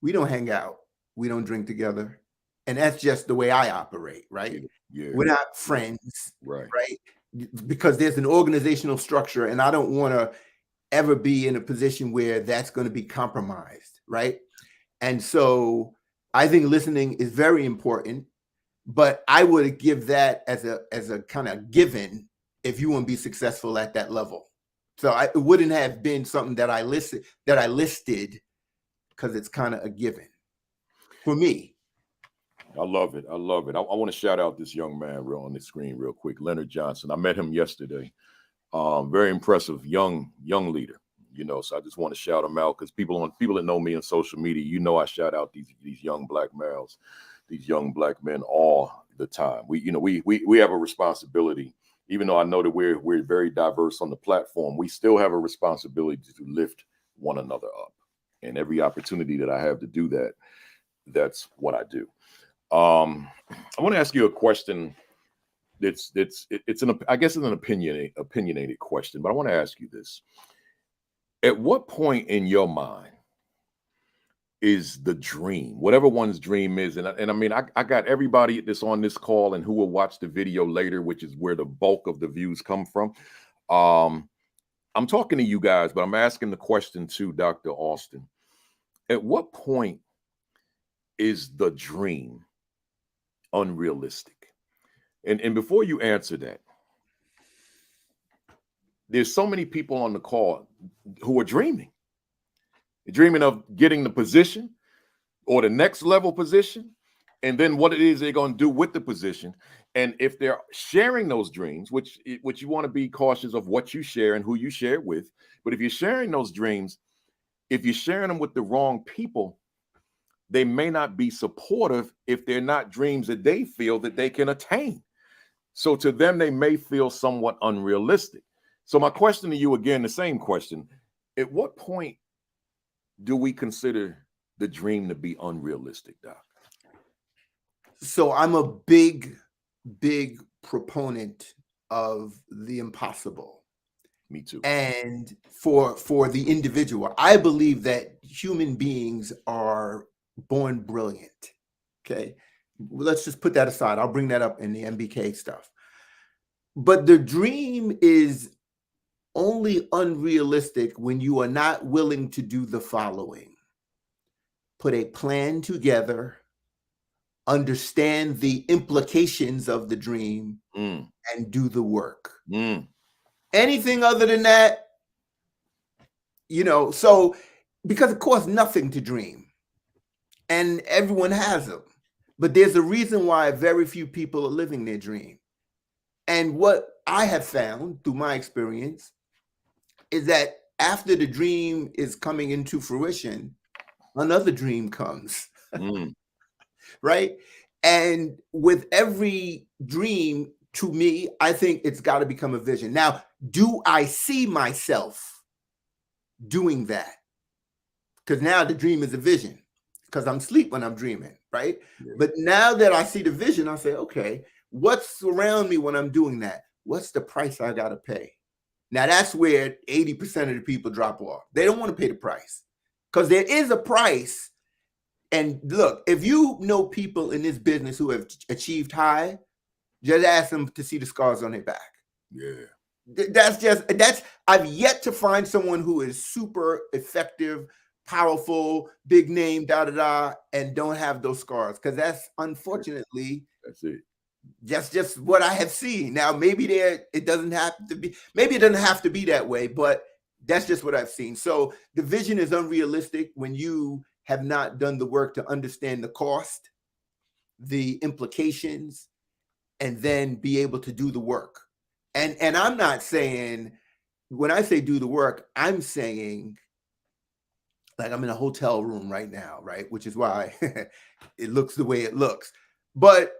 We don't hang out. We don't drink together. And that's just the way I operate, right? yeah. Yeah. We're not Yeah. friends, Right. right? Because there's an organizational structure, and I don't want to ever be in a position where that's going to be compromised, right? And so I think listening is very important, but I would give that as a kind of given if you want to be successful at that level. So it wouldn't have been something that I listed because it's kind of a given for me. I love it. I love it. I want to shout out this young man real on the screen real quick, Leonard Johnson. I met him yesterday. Very impressive young leader. So I just want to shout him out because people that know me on social media, I shout out these young black males, these young black men all the time. We have a responsibility, even though I know that we're very diverse on the platform. We still have a responsibility to lift one another up, and every opportunity that I have to do that, that's what I do. I want to ask you a question. I guess it's an opinionated question, but I want to ask you this. At what point in your mind is the dream, whatever one's dream is, and I mean, I got everybody that's on this call and who will watch the video later, which is where the bulk of the views come from. I'm talking to you guys, but I'm asking the question to Dr. Alston. At what point is the dream unrealistic? And before you answer that, there's so many people on the call who are dreaming. They're dreaming of getting the position or the next level position, and then what it is they're going to do with the position. And if they're sharing those dreams, which you want to be cautious of what you share and who you share it with, but if you're sharing those dreams, if you're sharing them with the wrong people, they may not be supportive if they're not dreams that they feel that they can attain. So to them, they may feel somewhat unrealistic. So my question to you, again, the same question: at what point do we consider the dream to be unrealistic, Doc? So I'm a big proponent of the impossible. Me too. And for the individual, I believe that human beings are born brilliant. Okay. Let's just put that aside. I'll bring that up in the MBK stuff. But the dream is only unrealistic when you are not willing to do the following: put a plan together, understand the implications of the dream, and do the work. Anything other than that, so because it costs nothing to dream, and everyone has them, but there's a reason why very few people are living their dream. And what I have found through my experience is that after the dream is coming into fruition, another dream comes, Mm, right? And with every dream, to me, I think it's got to become a vision. Now, do I see myself doing that? Because now the dream is a vision, because I'm asleep when I'm dreaming, right? yeah. But now that I see the vision, I say, okay, what's around me when I'm doing that? What's the price I got to pay? Now that's where 80% of the people drop off. They don't want to pay the price, because there is a price. And look, if you know people in this business who have achieved high, just ask them to see the scars on their back. Yeah. That's I've yet to find someone who is super effective, powerful, big name, and don't have those scars. Because that's unfortunately That's it. just what I have seen. Now, maybe it doesn't have to be, maybe it doesn't have to be that way, but that's just what I've seen. So the vision is unrealistic when you have not done the work to understand the cost, the implications, and then be able to do the work. And I'm not saying, when I say do the work, I'm saying, like, I'm in a hotel room right now, right? Which is why it looks the way it looks. But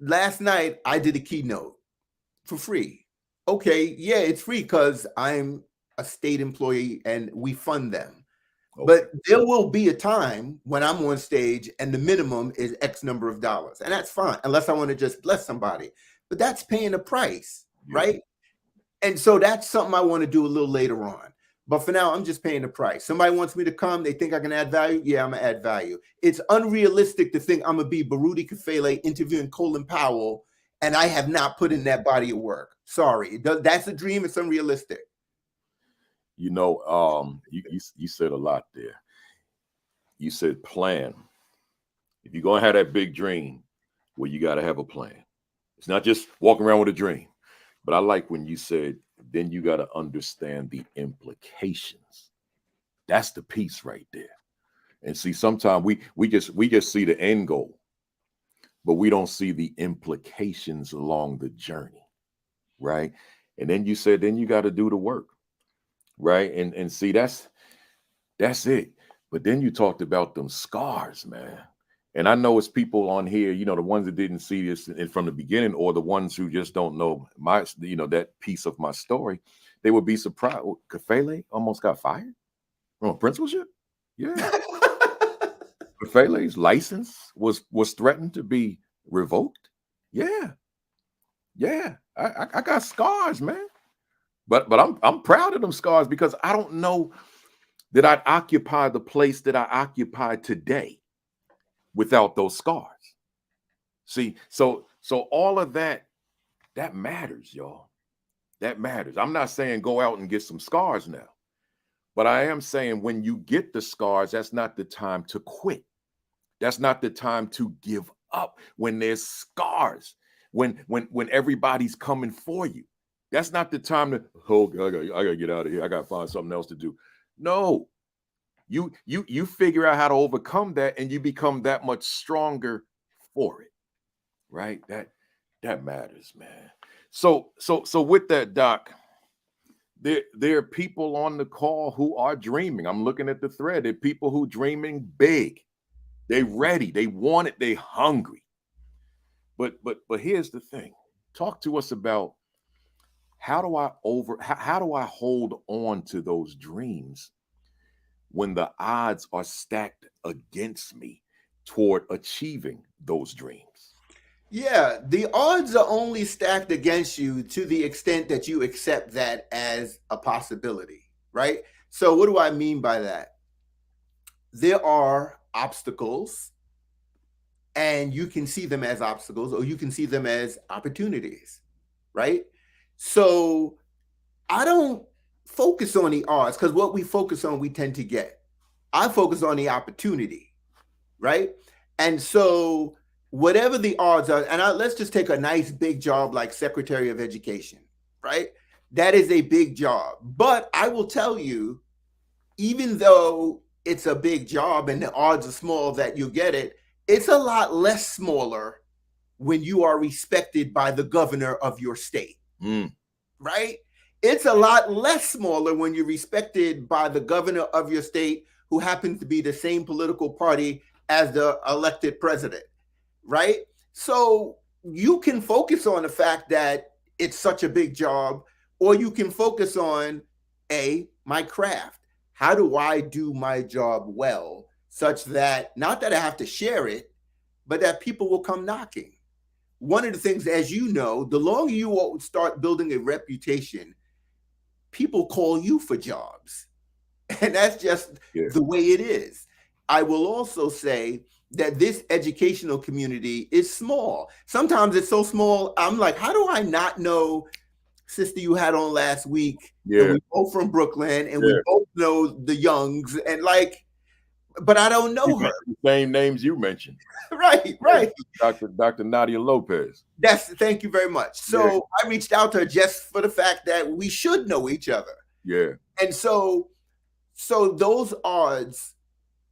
last night I did a keynote for free. Okay, yeah, it's free because I'm a state employee and we fund them. Okay. But there will be a time when I'm on stage and the minimum is X number of dollars. And that's fine, unless I want to just bless somebody. But that's paying a price, Yeah. right? And so that's something I want to do a little later on. But for now, I'm just paying the price. Somebody wants me to come. They think I can add value. Yeah, I'm going to add value. It's unrealistic to think I'm going to be Baruti Kafele interviewing Colin Powell, and I have not put in that body of work. Sorry. That's a dream. It's unrealistic. You know, you said a lot there. You said plan. If you're gonna have that big dream, well, you got to have a plan. It's not just walking around with a dream. But I like when you said, then you got to understand the implications. That's the piece right there. And see, sometimes we just see the end goal, but we don't see the implications along the journey, right? And then you said, then you got to do the work, right? And see, that's it. But then you talked about them scars, man. And I know it's people on here, you know, the ones that didn't see this from the beginning, or the ones who just don't know my, you know, that piece of my story. They would be surprised. Kafele almost got fired from principalship. Yeah. Kafele's license was threatened to be revoked. Yeah. Yeah. I got scars, man. But I'm proud of them scars, because I don't know that I'd occupy the place that I occupy today without those scars. See, so all of that matters, y'all. That matters. I'm not saying go out and get some scars now, but I am saying when you get the scars, that's not the time to quit. That's not the time to give up when there's scars, when everybody's coming for you. That's not the time to, oh, I gotta get out of here. I gotta find something else to do. No, you figure out how to overcome that, and you become that much stronger for it, right? That matters, man. So with that, Doc, there are people on the call who are dreaming. I'm looking at the thread. There are people who how big. They ready, they want it, they hungry. But here's the thing. Talk to us about how do I hold on to those dreams when the odds are stacked against me toward achieving those dreams? Yeah, the odds are only stacked against you to the extent that you accept that as a possibility, right? So, what do I mean by that? There are obstacles, and you can see them as obstacles, or you can see them as opportunities, right? So, I don't focus on the odds, because what we focus on, we tend to get. I focus on the opportunity, right? And so, whatever the odds are, and let's just take a nice big job like Secretary of Education, right? That is a big job. But I will tell you, even though it's a big job and the odds are small that you get it, it's a lot less smaller when you are respected by the governor of your state, Mm. right? It's a lot less smaller when you're respected by the governor of your state who happens to be the same political party as the elected president, right? So you can focus on the fact that it's such a big job, or you can focus on my craft. How do I do my job well, such that not that I have to share it, but that people will come knocking? One of the things, as you know, the longer you start building a reputation, people call you for jobs. And that's just the way it is. I will also say that this educational community is small. Sometimes it's so small, I'm like, how do I not know sister you had on last week? Yeah. And we both from Brooklyn, and we both know the Youngs, and like, but I don't know her. The same names you mentioned. Right. Dr. Nadia Lopez. Thank you very much. So I reached out to her just for the fact that we should know each other. Yeah. And so those odds,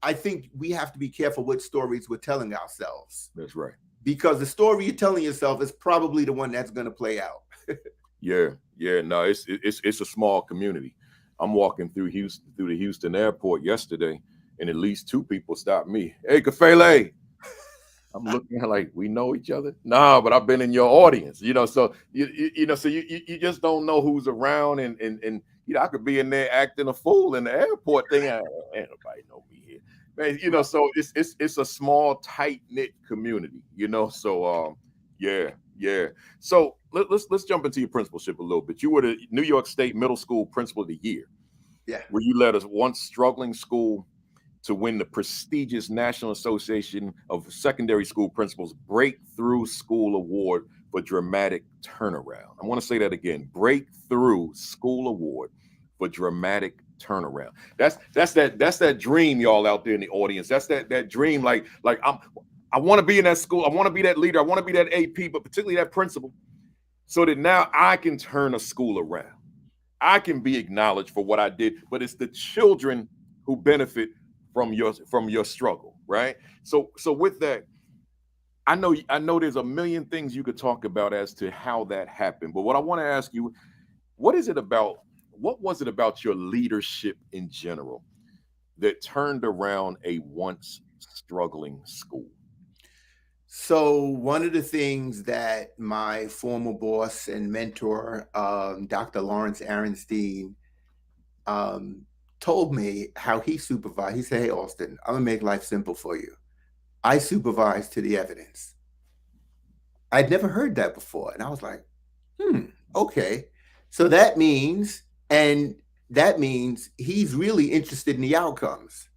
I think we have to be careful what stories we're telling ourselves. That's right. Because the story you're telling yourself is probably the one that's going to play out. Yeah. No, it's a small community. I'm walking through the Houston airport yesterday, and at least 2 people stopped me. Hey, Kafele. I'm looking like, we know each other. Nah, but I've been in your audience, So you just don't know who's around, and I could be in there acting a fool in the airport thing. Ain't nobody know me here, man. So it's a small, tight knit community, So yeah. So let's jump into your principalship a little bit. You were the New York State Middle School Principal of the Year. Yeah. Where you led a once struggling school to win the prestigious National Association of Secondary School Principals Breakthrough School Award for Dramatic Turnaround. I want to say that again. Breakthrough School Award for Dramatic Turnaround. That's that dream, y'all out there in the audience. That's that dream. Like I want to be in that school. I want to be that leader. I want to be that AP, but particularly that principal, so that now I can turn a school around. I can be acknowledged for what I did, but it's the children who benefit from your struggle, right? So with that, I know there's a million things you could talk about as to how that happened, but what I want to ask you, what was it about your leadership in general that turned around a once struggling school? So one of the things that my former boss and mentor, Dr. Lawrence Aronstein, told me how he supervised. He said, "Hey, Alston, I'm gonna make life simple for you. I supervise to the evidence." I'd never heard that before, and I was like, okay. So that means he's really interested in the outcomes.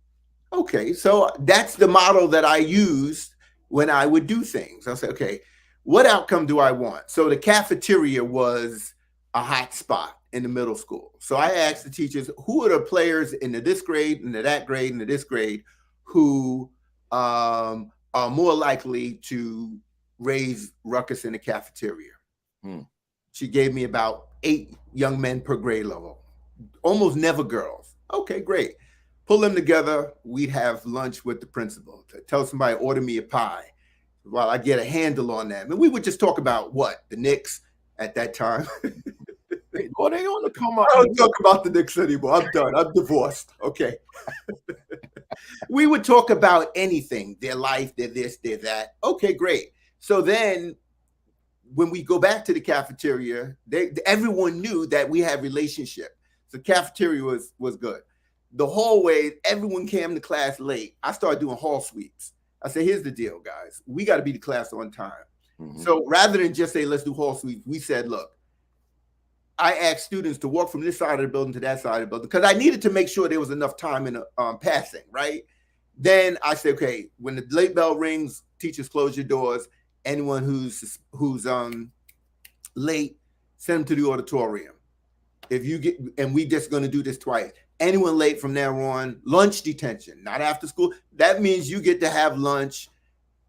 Okay, so that's the model that I used when I would do things. I'll say, okay, what outcome do I want? So the cafeteria was a hot spot in the middle school. So I asked the teachers, who are the players in this grade, into that grade, into this grade, who are more likely to raise ruckus in the cafeteria? She gave me about 8 young men per grade level, almost never girls. Okay, great. Pull them together. We'd have lunch with the principal. Tell somebody, order me a pie while I get a handle on that. And we would just talk about what? The Knicks at that time. Well, they want to come up. I don't talk about the Knicks anymore. I'm done. I'm divorced. Okay. We would talk about anything, their life, their this, their that. Okay, great. So then when we go back to the cafeteria, everyone knew that we had relationship. So cafeteria was good. The hallway, everyone came to class late. I started doing hall sweeps. I said, here's the deal, guys. We got to be to class on time. So rather than just say, let's do hall sweeps, we said, look, I asked students to walk from this side of the building to that side of the building because I needed to make sure there was enough time in passing, right? Then I said, okay, when the late bell rings, teachers close your doors. Anyone who's late, send them to the auditorium. If you get, and we just going to do this twice. Anyone late from there on, lunch detention, not after school. That means you get to have lunch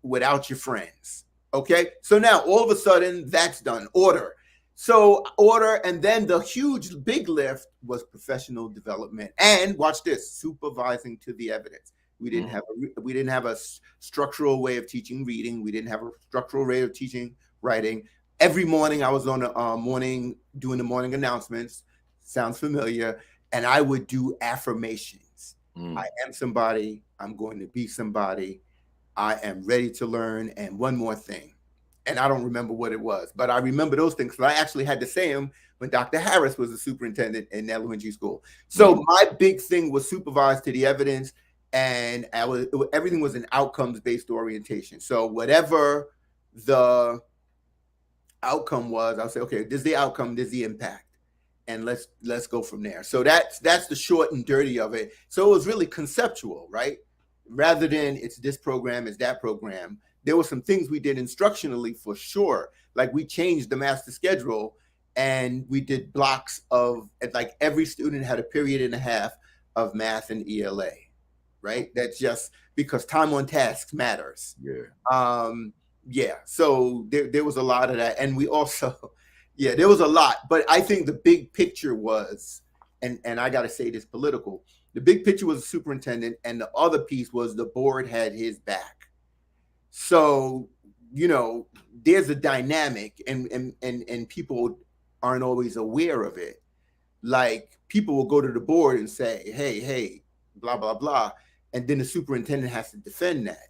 without your friends. Okay. So now all of a sudden that's done. Order. So order. And then the huge big lift was professional development. And watch this, supervising to the evidence. We didn't have a structural way of teaching reading. We didn't have a structural way of teaching writing. Every morning I was on a morning doing the morning announcements. Sounds familiar. And I would do affirmations. Mm. I am somebody. I'm going to be somebody. I am ready to learn. And one more thing. And I don't remember what it was, but I remember those things because I actually had to say them when Dr. Harris was the superintendent in elementary school. So my big thing was supervised to the evidence, and everything was an outcomes-based orientation. So whatever the outcome was, I'll say, okay, this is the outcome, this is the impact, and let's go from there. So that's the short and dirty of it. So it was really conceptual, right? Rather than it's this program, it's that program. There were some things we did instructionally for sure. Like we changed the master schedule and we did blocks of, like every student had a period and a half of math and ELA, right? That's just because time on task matters. Yeah. Yeah. So there was a lot of that. And we also, yeah, there was a lot. But I think the big picture was, and I got to say this political, the big picture was the superintendent, and the other piece was the board had his back. So, there's a dynamic, and people aren't always aware of it. Like people will go to the board and say, hey, blah, blah, blah. And then the superintendent has to defend that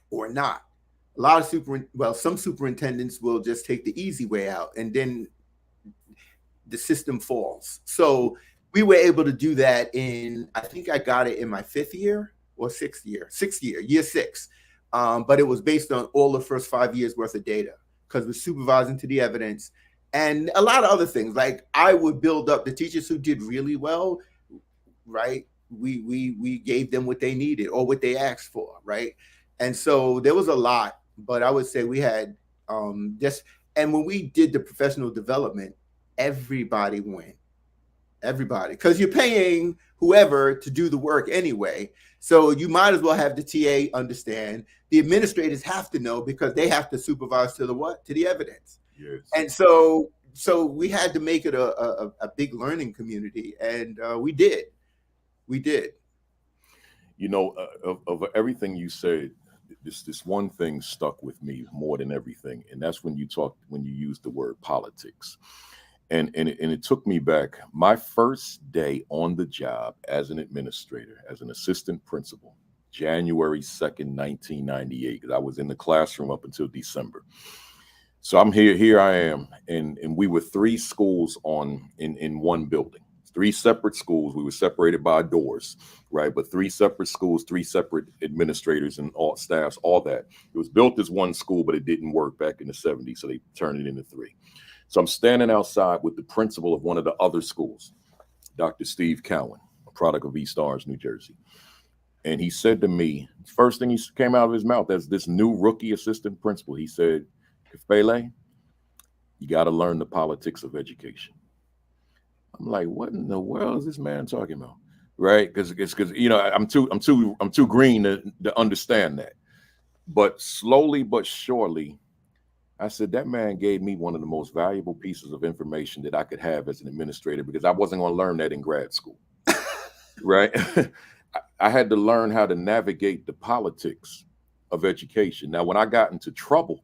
or not. A lot of some superintendents will just take the easy way out, and then the system falls. So we were able to do that I think I got it in my fifth year or sixth year, year 6. But it was based on all the first 5 years worth of data because we're supervising to the evidence and a lot of other things. Like I would build up the teachers who did really well, right? We gave them what they needed or what they asked for, right? And so there was a lot, but I would say we had just, and when we did the professional development, everybody went. Everybody, because you're paying whoever to do the work anyway. So you might as well have the TA understand. The administrators have to know because they have to supervise to the evidence. Yes. And so we had to make it a big learning community, and we did. Of everything you said, this one thing stuck with me more than everything, and that's when you use the word politics. And it took me back. My first day on the job as an administrator, as an assistant principal, January 2nd, 1998, because I was in the classroom up until December. So I'm here I am, and we were 3 schools in one building, 3 separate schools. We were separated by doors, right? But 3 separate schools, 3 separate administrators and all staffs, all that. It was built as one school, but it didn't work back in the 70s, so they turned it into 3. So I'm standing outside with the principal of one of the other schools, Dr. Steve Cowan, a product of East Orange, New Jersey. And he said to me, first thing he came out of his mouth as this new rookie assistant principal, he said, Kafele, you got to learn the politics of education. I'm like, what in the world is this man talking about? Right? Because I'm too green to understand that. But slowly but surely, I said, that man gave me one of the most valuable pieces of information that I could have as an administrator, because I wasn't going to learn that in grad school, right? I had to learn how to navigate the politics of education. Now, when I got into trouble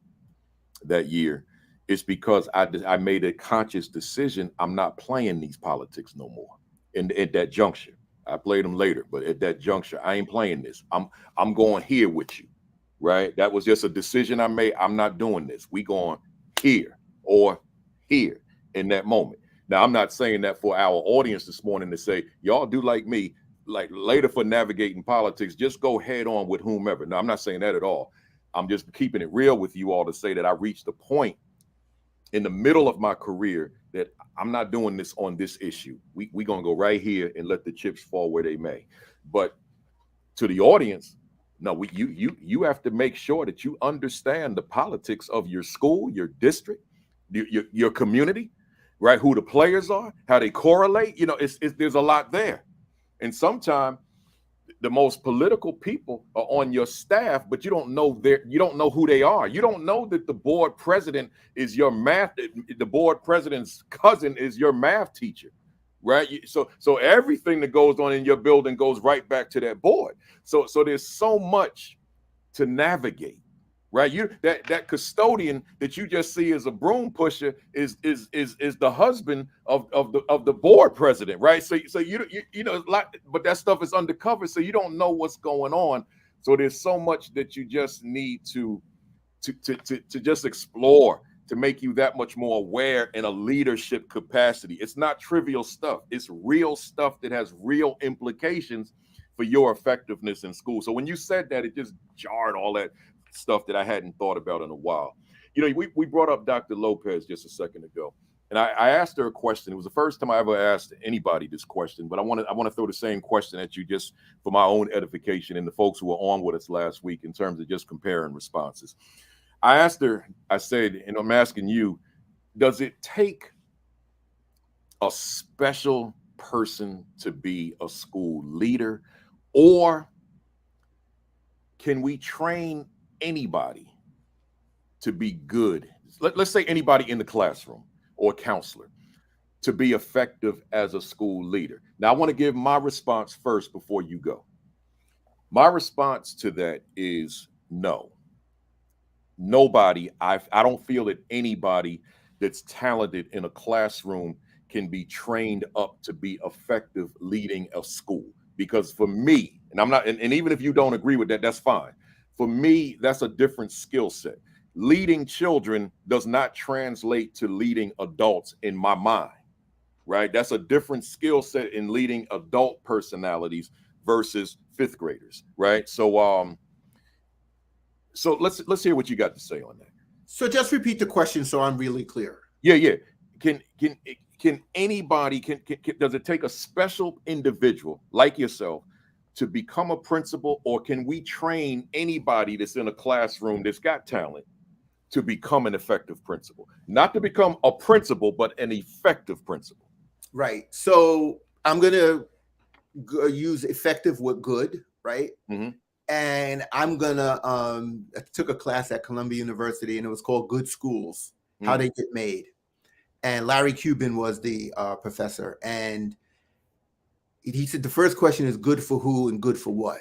that year, it's because I made a conscious decision. I'm not playing these politics no more. And at that juncture, I played them later, but at that juncture, I ain't playing this. I'm going here with you. Right? That was just a decision I made. I'm not doing this. We going here or here in that moment. Now, I'm not saying that for our audience this morning to say, y'all do like me, like later for navigating politics, just go head on with whomever. No, I'm not saying that at all. I'm just keeping it real with you all to say that I reached a point in the middle of my career that I'm not doing this on this issue. We going to go right here and let the chips fall where they may. But to the audience, no, you have to make sure that you understand the politics of your school, your district, your community, right? Who the players are, how they correlate. There's a lot there. And sometimes the most political people are on your staff, but you don't know who they are. You don't know that the board president is the board president's cousin is your math teacher. Right. So everything that goes on in your building goes right back to that board. So there's so much to navigate. right? You that custodian that you just see as a broom pusher is the husband of the board president, right? So you know a lot, but that stuff is undercover, so you don't know what's going on. So there's so much that you just need to just explore to make you that much more aware in a leadership capacity. It's not trivial stuff. It's real stuff that has real implications for your effectiveness in school. So when you said that, it just jarred all that stuff that I hadn't thought about in a while. You know, we brought up Dr. Lopez just a second ago, and I asked her a question. It was the first time I ever asked anybody this question, but I want to throw the same question at you just for my own edification and the folks who were on with us last week in terms of just comparing responses. I asked her, I said, and I'm asking you, does it take a special person to be a school leader, or can we train anybody to be good? Let's say anybody in the classroom or counselor to be effective as a school leader. Now, I want to give my response first before you go. My response to that is no. Nobody, I don't feel that anybody that's talented in a classroom can be trained up to be effective leading a school. Because for me, and I'm not, and even if you don't agree with that, that's fine. For me, that's a different skill set. Leading children does not translate to leading adults in my mind, right? That's a different skill set in leading adult personalities versus fifth graders, right? So let's hear what you got to say on that. So just repeat the question so I'm really clear. Yeah. Can anybody does it take a special individual like yourself to become a principal, or can we train anybody that's in a classroom that's got talent to become an effective principal? Not to become a principal, but an effective principal. Right. So I'm going to use effective with good, right? Mm-hmm. And I'm gonna I took a class at Columbia University, and it was called Good Schools, How They Get Made. And Larry Cuban was the professor, and he said the first question is good for who and good for what?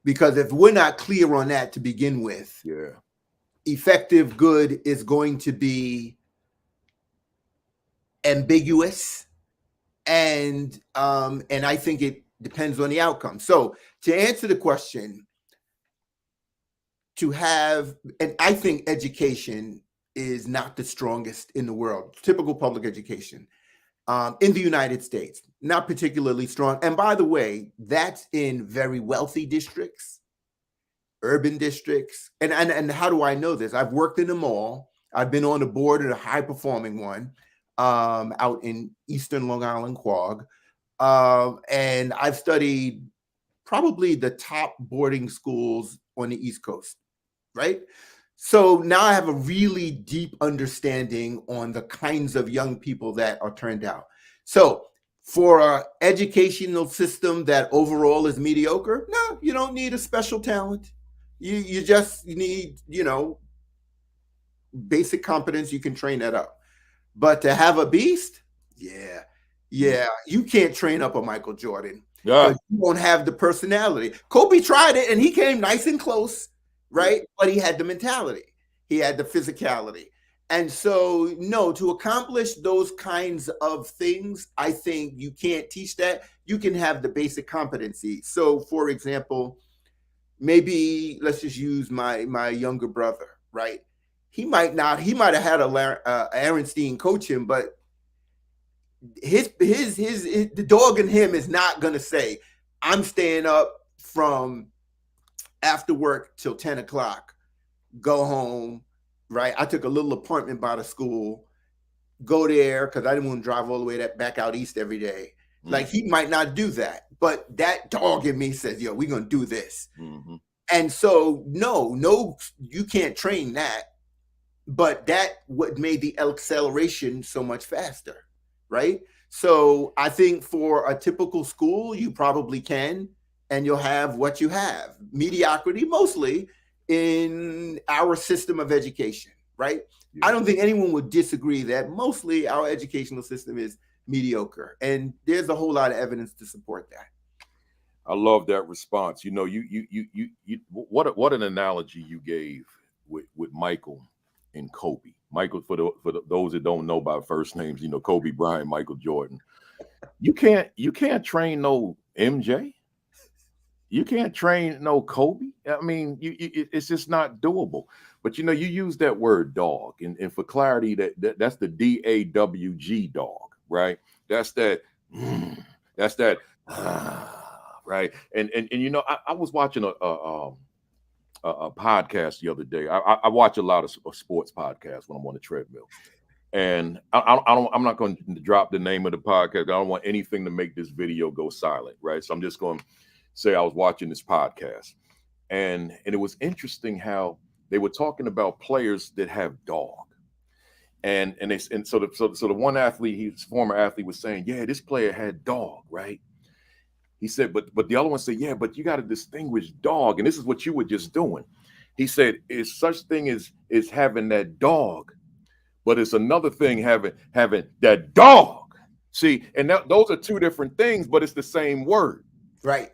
Because if we're not clear on that to begin with, yeah, effective good is going to be ambiguous, and I think it depends on the outcome. So to answer the question, to have, and I think education is not the strongest in the world, typical public education in the United States, not particularly strong. And by the way, that's in very wealthy districts, urban districts. And how do I know this? I've worked in them all. I've been on the board of a high performing one out in Eastern Long Island, Quag. And I've studied probably the top boarding schools on the East Coast, right? So now I have a really deep understanding on the kinds of young people that are turned out. So for an educational system that overall is mediocre, no, you don't need a special talent. You just need, basic competence. You can train that up. But to have a beast, yeah, you can't train up a Michael Jordan. yeah. You won't have the personality. Kobe tried it and he came nice and close, right? But he had the mentality. He had the physicality. And so, no, to accomplish those kinds of things, I think you can't teach that. You can have the basic competency. So, for example, maybe let's just use my younger brother, right? He might have had a Aaronstein coach him, but his the dog in him is not gonna say, I'm staying up from after work till 10 o'clock, go home, right? I took a little apartment by the school, go there because I didn't want to drive all the way back out east every day. Mm-hmm. Like he might not do that, but that dog in me says, yo, we're gonna do this. Mm-hmm. And so no, you can't train that, but that what made the acceleration so much faster, right? So I think for a typical school, you probably can, and you'll have what you have. Mediocrity mostly in our system of education, right? Yeah. I don't think anyone would disagree that mostly our educational system is mediocre. And there's a whole lot of evidence to support that. I love that response. What an analogy you gave with Michael and Kobe. Michael, those that don't know by first names, Kobe Bryant, Michael Jordan. You can't train no MJ. You can't train no Kobe. I mean, it's just not doable. But you use that word dog, and for clarity, that's the DAWG dog, right? That's that. That's that. Right. And I was watching a podcast the other day. I watch a lot of sports podcasts when I'm on the treadmill, and I'm not going to drop the name of the podcast. I don't want anything to make this video go silent, right? So I'm just going to say I was watching this podcast, and it was interesting how they were talking about players that have dog, and so the one athlete, his former athlete, was saying, yeah, this player had dog, right? He said, but the other one said, yeah, but you got to distinguish dog, and this is what you were just doing. He said, it's such thing as having that dog, but it's another thing having that dog. See, and those are two different things, but it's the same word. Right.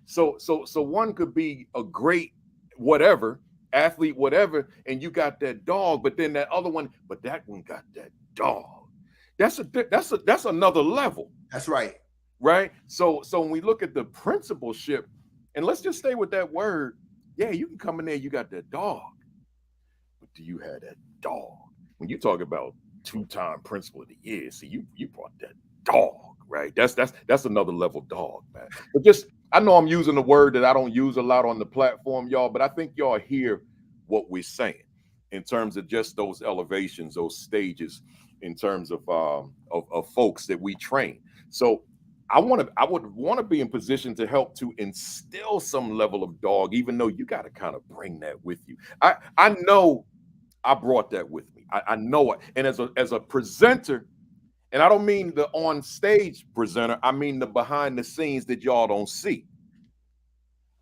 So one could be a great whatever athlete, whatever, and you got that dog, but then that other one, but that one got that dog. That's another level. That's right. Right. So when we look at the principalship, and let's just stay with that word, yeah, you can come in there, you got that dog, but do you have that dog? When you talk about 2-time principal of the year, see, you brought that dog, right? That's another level dog, man. But just, I know I'm using a word that I don't use a lot on the platform, y'all, but I think y'all hear what we're saying in terms of just those elevations, those stages, in terms of folks that we train. So I would want to be in position to help to instill some level of dog, even though you got to kind of bring that with you. I know I brought that with me. I know it. And as a presenter, and I don't mean the on stage presenter, I mean the behind the scenes that y'all don't see.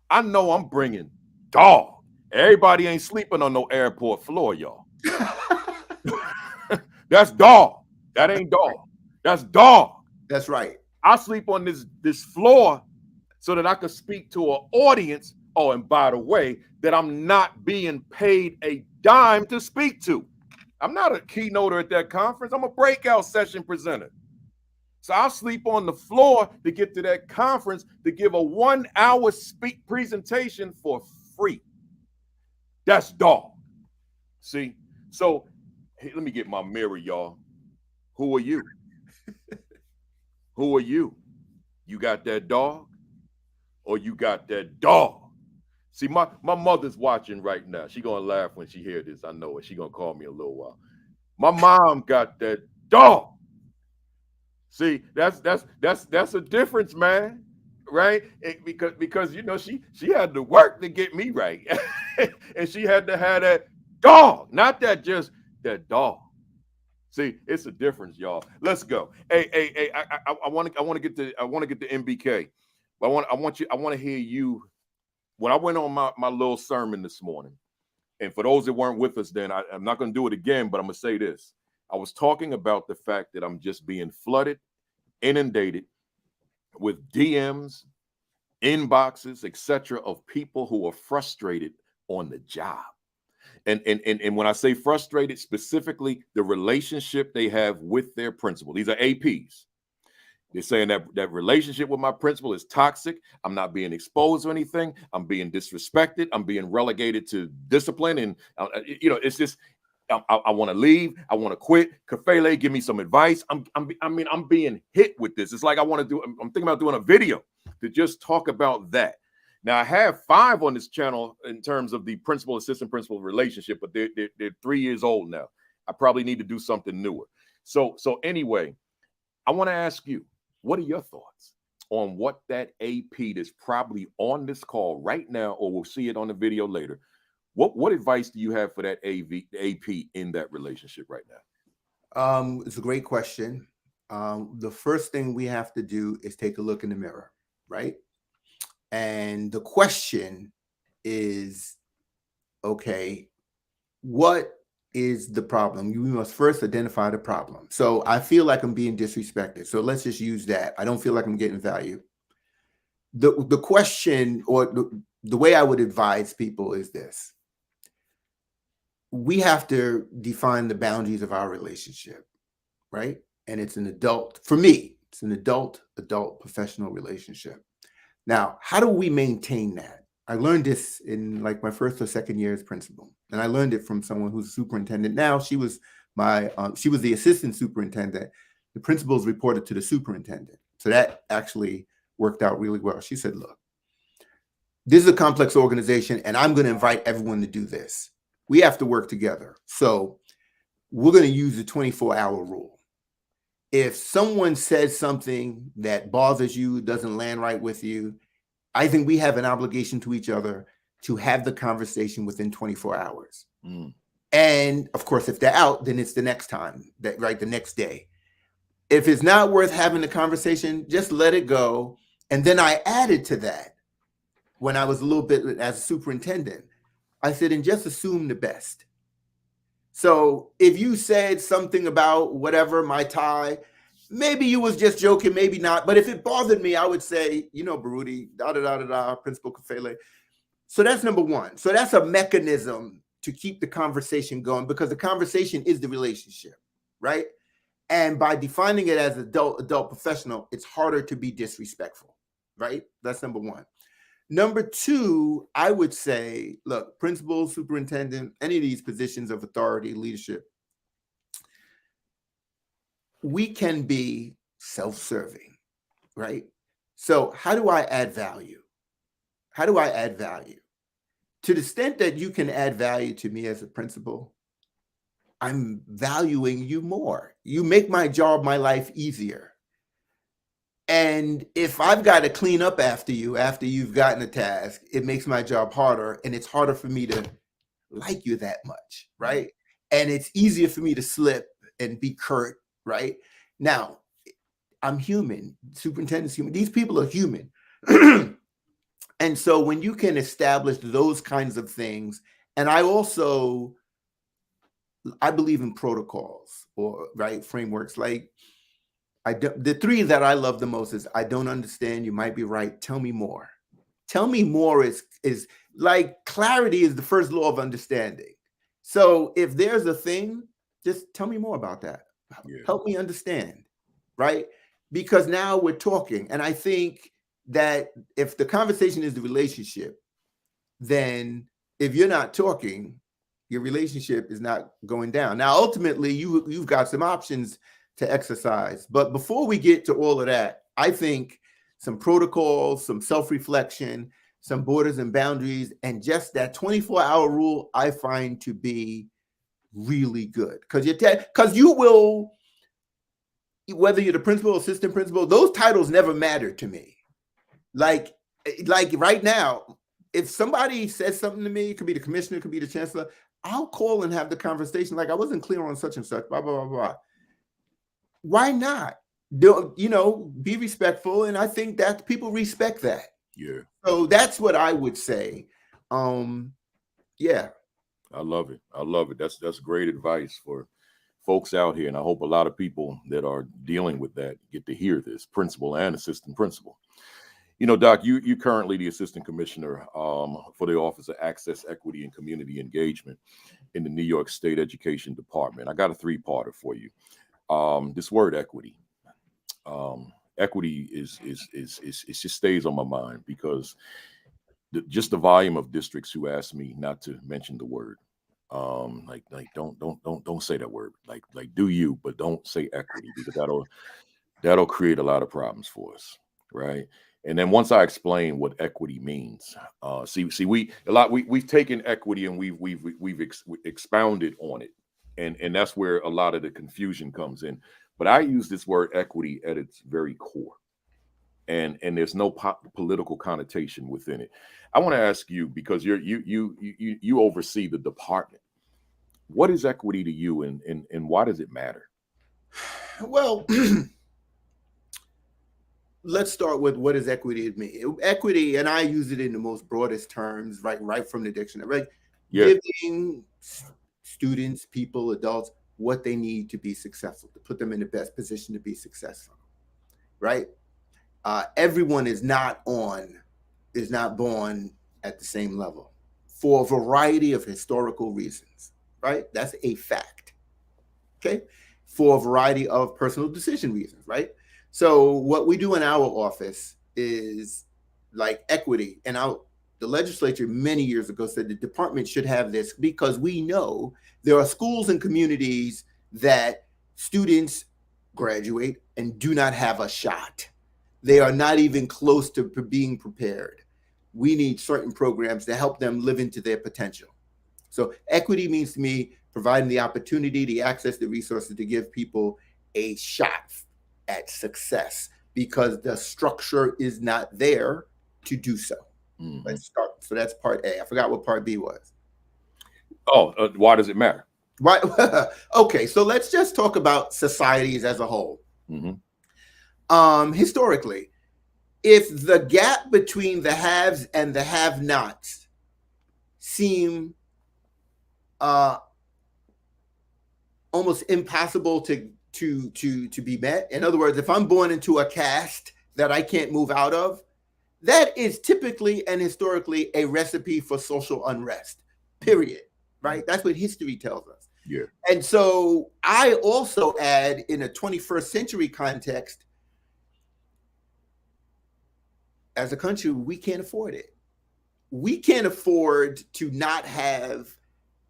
I know I'm bringing dog. Everybody ain't sleeping on no airport floor, y'all. That's dog. That ain't dog. That's dog. That's right. I sleep on this floor so that I could speak to an audience. Oh, and by the way, that I'm not being paid a dime to speak to. I'm not a keynoter at that conference. I'm a breakout session presenter. So I'll sleep on the floor to get to that conference to give a 1-hour presentation for free. That's dog. See? So hey, let me get my mirror, y'all. Who are you? Who are you? You got that dog or you got that dog? See, my mother's watching right now. She gonna laugh when she hear this. I know it. She gonna call me a little while. My mom got that dog. See, that's a difference, man. Right? Because she had to work to get me right, and she had to have that dog, not that just that dog. See, it's a difference, y'all. Let's go. Hey, I want to get to MBK. I want to hear you. When I went on my little sermon this morning, and for those that weren't with us then, I'm not going to do it again, but I'm going to say this. I was talking about the fact that I'm just being flooded, inundated with DMs, inboxes, etc., of people who are frustrated on the job. And when I say frustrated, specifically the relationship they have with their principal. These are APs. They're saying that relationship with my principal is toxic. I'm not being exposed or anything. I'm being disrespected. I'm being relegated to discipline. And, it's just, I want to leave. I want to quit. Kafele, give me some advice. I'm being hit with this. It's like I'm thinking about doing a video to just talk about that. Now, I have 5 on this channel in terms of the principal, assistant principal relationship, but they're 3 years old now. I probably need to do something newer. So anyway, I want to ask you, what are your thoughts on what that AP that's probably on this call right now, or we'll see it on the video later? What advice do you have for that AP in that relationship right now? It's a great question. The first thing we have to do is take a look in the mirror, right? And the question is, okay, what is the problem? You must first identify the problem. So I feel like I'm being disrespected. So let's just use that. I don't feel like I'm getting value. the question, or the way I would advise people is this: we have to define the boundaries of our relationship, right? And it's an adult, for me, it's an adult professional relationship. Now, how do we maintain that? I learned this in like my first or second year as principal, and I learned it from someone who's a superintendent. Now she was the assistant superintendent. The principals reported to the superintendent, so that actually worked out really well. She said, "Look, this is a complex organization, and I'm going to invite everyone to do this. We have to work together. So we're going to use the 24-hour rule. If someone says something that bothers you, doesn't land right with you, I think we have an obligation to each other to have the conversation within 24 hours. Mm. And of course, if they're out, then it's the next time, the next day. If it's not worth having the conversation, just let it go. And then I added to that when I was a little bit as a superintendent. I said, and just assume the best. So if you said something about whatever, my tie, maybe you was just joking, maybe not. But if it bothered me, I would say, Baruti, Principal Kafele. So that's number one. So that's a mechanism to keep the conversation going, because the conversation is the relationship, right? And by defining it as adult professional, it's harder to be disrespectful, right? That's number one. Number two, I would say, look, principal, superintendent, any of these positions of authority, leadership, we can be self-serving, right? So how do I add value? How do I add value? To the extent that you can add value to me as a principal, I'm valuing you more. You make my job, my life easier. And if I've got to clean up after you've gotten a task, it makes my job harder, and it's harder for me to like you that much, right? And it's easier for me to slip and be curt, right? Now, I'm human. Superintendent's human. These people are human. And so when you can establish those kinds of things, and I believe in protocols, or right frameworks. Like the three that I love the most is: I don't understand. You might be right. Tell me more. Tell me more is like clarity is the first law of understanding. So if there's a thing, just tell me more about that. Yeah. Help me understand, right? Because now we're talking. And I think that if the conversation is the relationship, then if you're not talking, your relationship is not going down. Now, ultimately, you've got some options to exercise. But before we get to all of that, I think some protocols, some self-reflection, some borders and boundaries, and just that 24-hour rule, I find to be really good. Because you will, whether you're the principal, assistant principal, those titles never matter to me. Like right now, if somebody says something to me, it could be the commissioner, it could be the chancellor, I'll call and have the conversation. Like, I wasn't clear on such and such, blah, blah, blah, blah. Why not? Be respectful. And I think that people respect that. Yeah. So that's what I would say. Yeah. I love it. I love it. That's great advice for folks out here. And I hope a lot of people that are dealing with that get to hear this, principal and assistant principal. Doc, you currently the assistant commissioner for the Office of Access, Equity, and Community Engagement in the New York State Education Department. I got a three-parter for you. This word equity. Equity is it just stays on my mind because just the volume of districts who ask me not to mention the word. Like don't say that word. Like do you, but don't say equity, because that'll create a lot of problems for us, right? And then once I explain what equity means, we've taken equity and we've expounded on it, and that's where a lot of the confusion comes in. But I use this word equity at its very core, and there's no political connotation within it. I want to ask you, because you oversee the department. What is equity to you, and why does it matter? Well, let's start with what is equity to me. Equity, and I use it in the most broadest terms, right from the dictionary, right? Yeah. Giving students, people, adults, what they need to be successful, to put them in the best position to be successful, right? everyone is not born at the same level for a variety of historical reasons, right? That's a fact. Okay. For a variety of personal decision reasons, right? So what we do in our office is like equity. And the legislature many years ago said the department should have this because we know there are schools and communities that students graduate and do not have a shot. They are not even close to being prepared. We need certain programs to help them live into their potential. So equity means to me providing the opportunity, the access, the resources to give people a shot at success because the structure is not there to do so. Mm-hmm. Let's start. So that's part A. I forgot what part B was. Oh, why does it matter? Right. Okay, so let's just talk about societies as a whole. Mm-hmm. Historically, if the gap between the haves and the have-nots seem almost impossible to be met. In other words, if I'm born into a caste that I can't move out of, that is typically and historically a recipe for social unrest, period. Right? That's what history tells us. Yeah. And so I also add in a 21st century context, as a country, we can't afford it. We can't afford to not have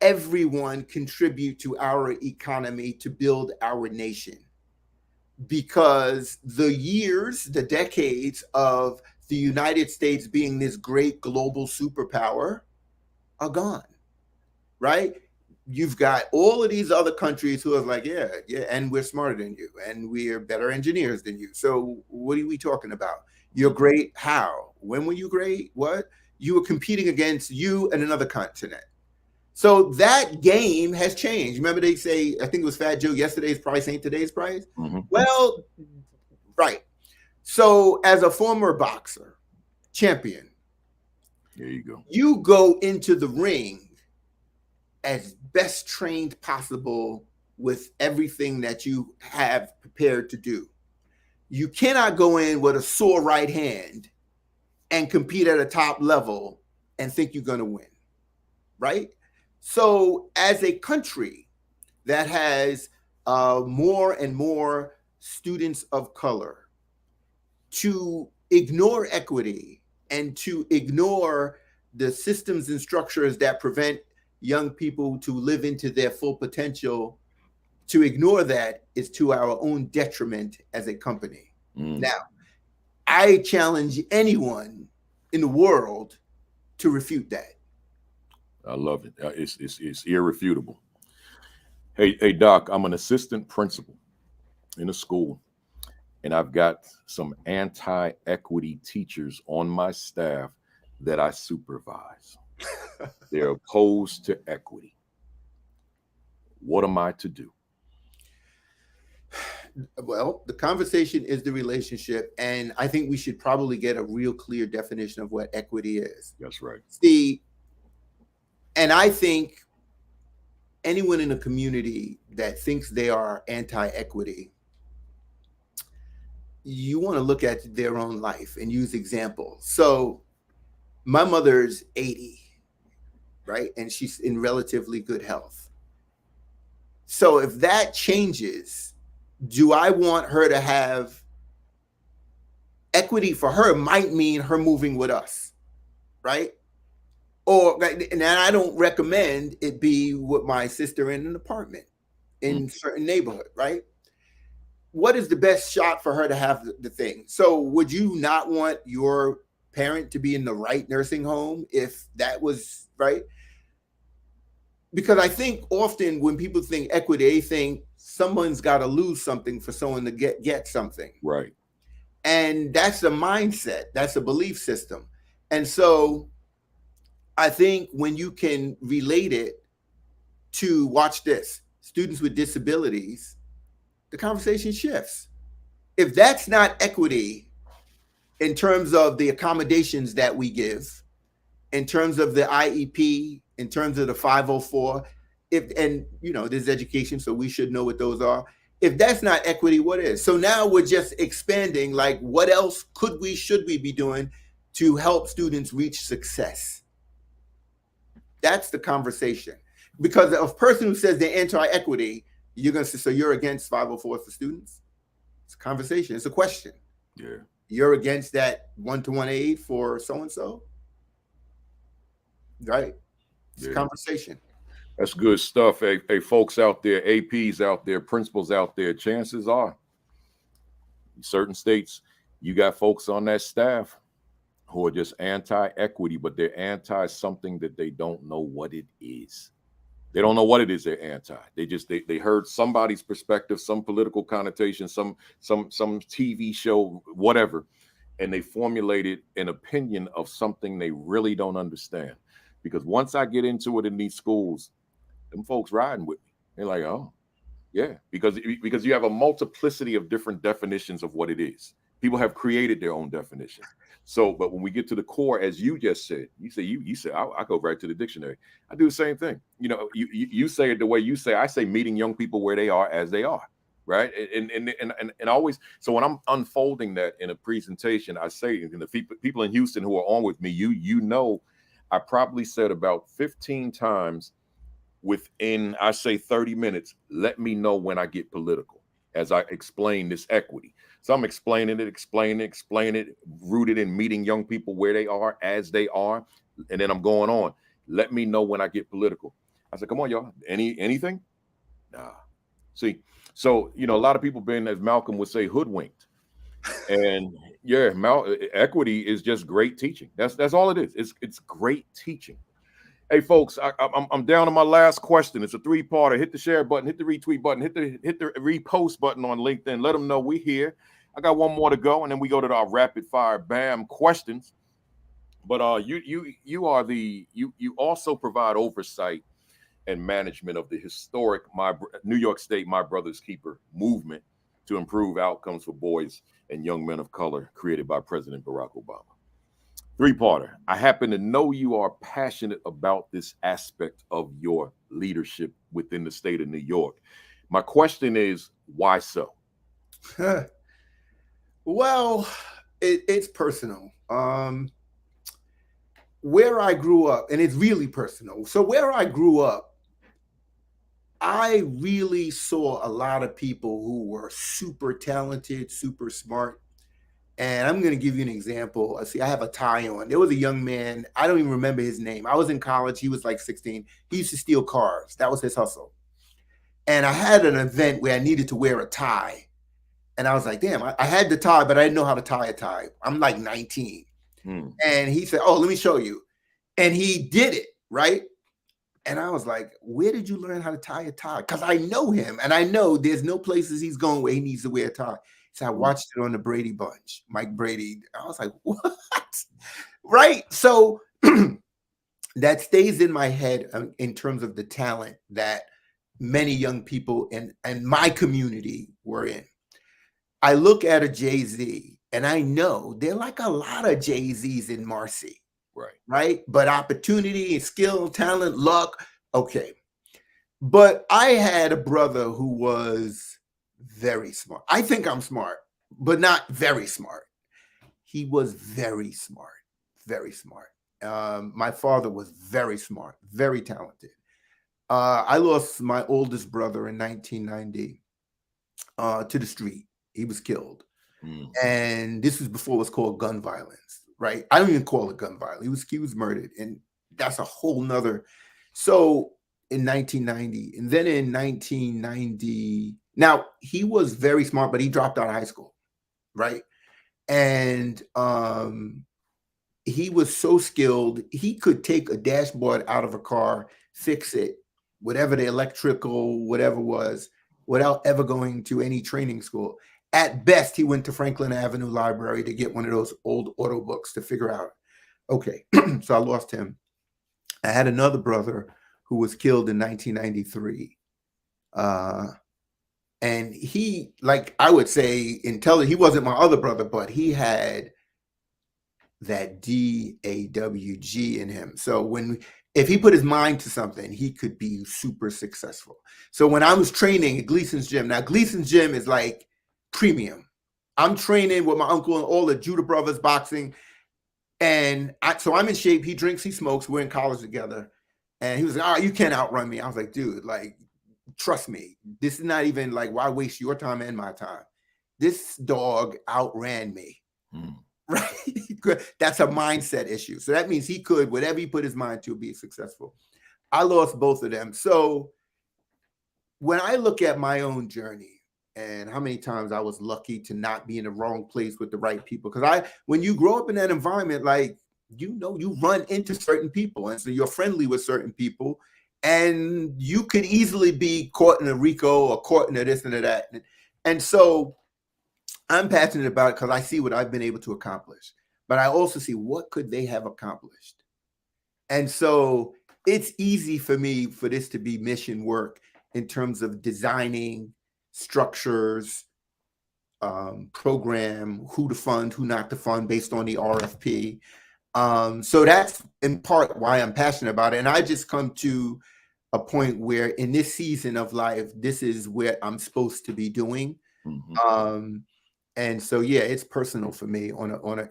everyone contribute to our economy to build our nation, because the decades of the United States being this great global superpower are gone, right? You've got all of these other countries who are like, yeah, and we're smarter than you, and we're better engineers than you. So what are we talking about? You're great. How? When were you great? What? You were competing against you and another continent. So that game has changed. Remember they say, I think it was Fat Joe, yesterday's price ain't today's price? Mm-hmm. Well, right. So as a former boxer, champion, there you go. You go into the ring as best trained possible with everything that you have prepared to do. You cannot go in with a sore right hand and compete at a top level and think you're going to win, right? So as a country that has more and more students of color, to ignore equity and to ignore the systems and structures that prevent young people to live into their full potential, to ignore that is to our own detriment as a company. Now, I challenge anyone in the world to refute that. I love it. It's irrefutable. Hey, Doc, I'm an assistant principal in a school, and I've got some anti-equity teachers on my staff that I supervise. They're opposed to equity. What am I to do? Well, the conversation is the relationship, and I think we should probably get a real clear definition of what equity is. That's right. And I think anyone in a community that thinks they are anti-equity, you want to look at their own life and use examples. So my mother's 80, right? And she's in relatively good health. So if that changes, do I want her to have equity? For her might mean her moving with us, right? And I don't recommend it be with my sister in an apartment in certain neighborhood, right? What is the best shot for her to have the thing? So would you not want your parent to be in the right nursing home if that was right? Because I think often when people think equity, they think someone's got to lose something for someone to get something. Right. And that's a mindset. That's a belief system. And so I think when you can relate it to, watch this, students with disabilities, the conversation shifts. If that's not equity in terms of the accommodations that we give, in terms of the IEP, in terms of the 504, there's education, so we should know what those are. If that's not equity, what is? So now we're just expanding, like, what else should we be doing to help students reach success? That's the conversation. Because a person who says they're anti-equity, you're going to say, so you're against 504 for students? It's a conversation. It's a question. Yeah. You're against that one-to-one aid for so-and-so? Right? It's a conversation. That's good stuff. Hey, folks out there, APs out there, principals out there, chances are in certain states, you got folks on that staff who are just anti-equity, but they're anti something that they don't know what it is. They don't know what it is they're anti. They heard somebody's perspective, some political connotation, some TV show, whatever, and they formulated an opinion of something they really don't understand. Because once I get into it in these schools, them folks riding with me. They're like, oh, yeah, because you have a multiplicity of different definitions of what it is. People have created their own definition. So, but when we get to the core, as you just said, you say I go right to the dictionary. I do the same thing. You know, you say it the way you say. I say meeting young people where they are as they are, right? And always. So when I'm unfolding that in a presentation, I say, and the people in Houston who are on with me, you know, I probably said about 15 times within, I say 30 minutes, let me know when I get political as I explain this equity. So I'm explaining it, rooted in meeting young people where they are as they are. And then I'm going on. Let me know when I get political. I said, come on, y'all. Anything? Nah. See, so, you know, a lot of people been, as Malcolm would say, hoodwinked. And yeah, equity is just great teaching. That's all it is. It's great teaching. Hey, folks, I'm down to my last question. It's a three-parter. Hit the share button, hit the retweet button, hit the repost button on LinkedIn. Let them know we're here. I got one more to go, and then we go to our rapid fire bam questions. But you also provide oversight and management of the historic New York State My Brother's Keeper movement to improve outcomes for boys and young men of color, created by President Barack Obama. Three-parter. I happen to know you are passionate about this aspect of your leadership within the state of New York. My question is, why so? Well, it's personal. Where I grew up, and it's really personal. So where I grew up, I really saw a lot of people who were super talented, super smart. And I'm going to give you an example. See, I have a tie on. There was a young man. I don't even remember his name. I was in college. He was like 16. He used to steal cars. That was his hustle. And I had an event where I needed to wear a tie. And I was like, damn, I had the tie, but I didn't know how to tie a tie. I'm like 19. And he said, oh, let me show you. And he did it, right? And I was like, where did you learn how to tie a tie? Because I know him. And I know there's no places he's going where he needs to wear a tie. So I watched it on the Brady Bunch, Mike Brady. I was like, what? Right? So that stays in my head in terms of the talent that many young people in my community were in. I look at a Jay-Z and I know there are like a lot of Jay-Z's in Marcy. Right? But opportunity and skill, talent, luck. Okay. But I had a brother who was very smart. I think I'm smart, but not very smart. He was very smart, very smart. My father was very smart, very talented. I lost my oldest brother in 1990 to the street. He was killed. And this was before it was called gun violence, right? I don't even call it gun violence. He was murdered. And that's a whole nother. So in 1990, and then in 1990, now he was very smart, but he dropped out of high school, right? And he was so skilled, he could take a dashboard out of a car, fix it, whatever the electrical, whatever was, without ever going to any training school. At best, he went to Franklin Avenue Library to get one of those old auto books to figure out. Okay, so I lost him. I had another brother who was killed in 1993. And he, like I would say, he wasn't my other brother, but he had that DAWG in him. So when if he put his mind to something, he could be super successful. So when I was training at Gleason's gym, now Gleason's gym is like premium. I'm training with my uncle and all the Judah brothers boxing. And so I'm in shape. He drinks, he smokes. We're in college together. And he was like, oh, you can't outrun me. I was like, dude, like, trust me. This is not even like, why waste your time and my time? This dog outran me. Right? That's a mindset issue. So that means he could, whatever he put his mind to, be successful. I lost both of them. So when I look at my own journey and how many times I was lucky to not be in the wrong place with the right people, because when you grow up in that environment, like, you know, you run into certain people, and so you're friendly with certain people, and you could easily be caught in a RICO or caught in a this and a that. And so I'm passionate about it because I see what I've been able to accomplish, but I also see what could they have accomplished. And so it's easy for me for this to be mission work in terms of designing structures, program, who to fund, who not to fund based on the RFP. So that's in part why I'm passionate about it. And I just come to a point where in this season of life, this is where I'm supposed to be doing. And so, yeah, it's personal for me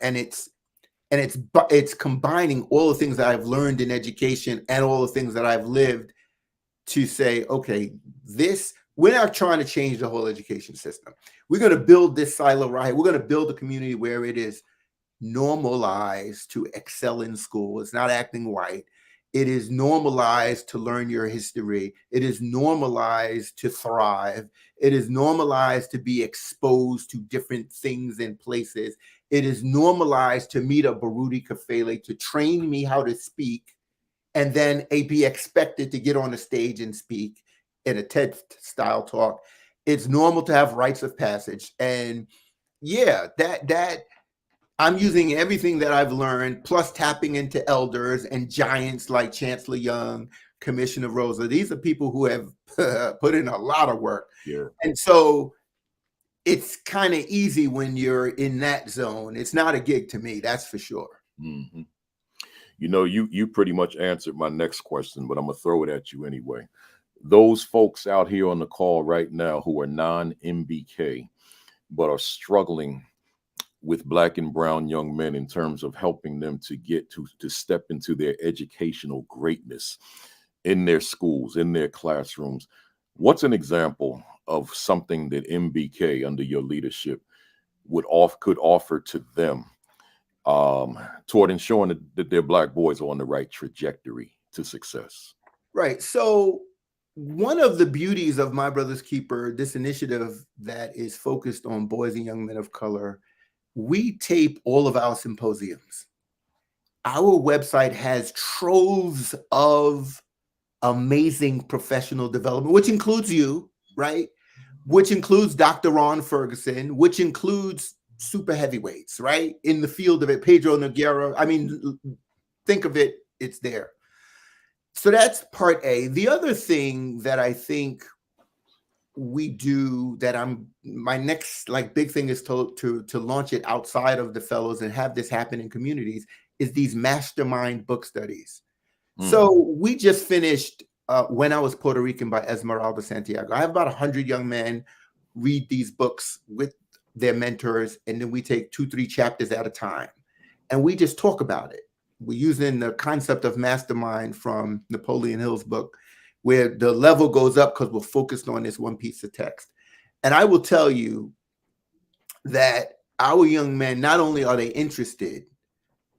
and it's combining all the things that I've learned in education and all the things that I've lived to say, okay, we're not trying to change the whole education system. We're going to build this silo right. We're going to build a community where it is normalized to excel in school. It's not acting white. It is normalized to learn your history. It is normalized to thrive. It is normalized to be exposed to different things and places. It is normalized to meet a Baruti Kafele, to train me how to speak, and then be expected to get on the stage and speak in a TED style talk. It's normal to have rites of passage. And yeah, that I'm using everything that I've learned, plus tapping into elders and giants like Chancellor Young, Commissioner Rosa. These are people who have put in a lot of work. Yeah. And so it's kind of easy when you're in that zone. It's not a gig to me, that's for sure. Mm-hmm. You know, you pretty much answered my next question, but I'm going to throw it at you anyway. Those folks out here on the call right now who are non-MBK, but are struggling with Black and brown young men in terms of helping them to get to step into their educational greatness in their schools, in their classrooms. What's an example of something that MBK under your leadership could offer to them toward ensuring that their Black boys are on the right trajectory to success? Right. So one of the beauties of My Brother's Keeper, this initiative that is focused on boys and young men of color, we tape all of our symposiums. Our website has troves of amazing professional development, which includes you, right? Which includes Dr. Ron Ferguson, which includes super heavyweights, right? In the field of it, Pedro Noguera. I mean, think of it, it's there. So that's part A. The other thing that I think we do that my next like big thing is to launch it outside of the fellows and have this happen in communities is these mastermind book studies. So we just finished When I Was Puerto Rican by Esmeralda Santiago. I have about 100 young men read these books with their mentors, and then we take 2-3 chapters at a time and we just talk about it. We're using the concept of mastermind from Napoleon Hill's book, where the level goes up because we're focused on this one piece of text. And I will tell you that our young men, not only are they interested,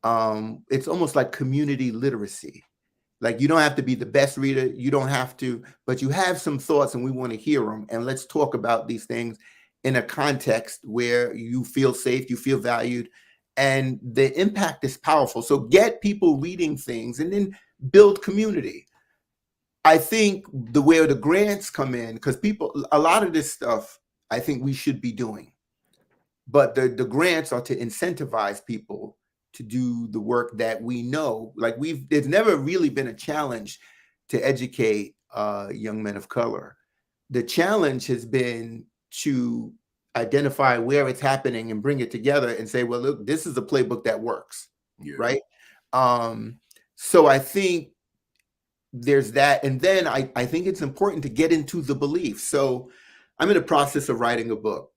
it's almost like community literacy. Like, you don't have to be the best reader, you don't have to, but you have some thoughts and we want to hear them. And let's talk about these things in a context where you feel safe, you feel valued, and the impact is powerful. So get people reading things and then build community. I think where the grants come in, because a lot of this stuff, I think we should be doing, but the grants are to incentivize people to do the work that we know. Like there's never really been a challenge to educate young men of color. The challenge has been to identify where it's happening and bring it together and say, well, look, this is a playbook that works, right? So I think there's that. And then I think it's important to get into the belief. So I'm in the process of writing a book,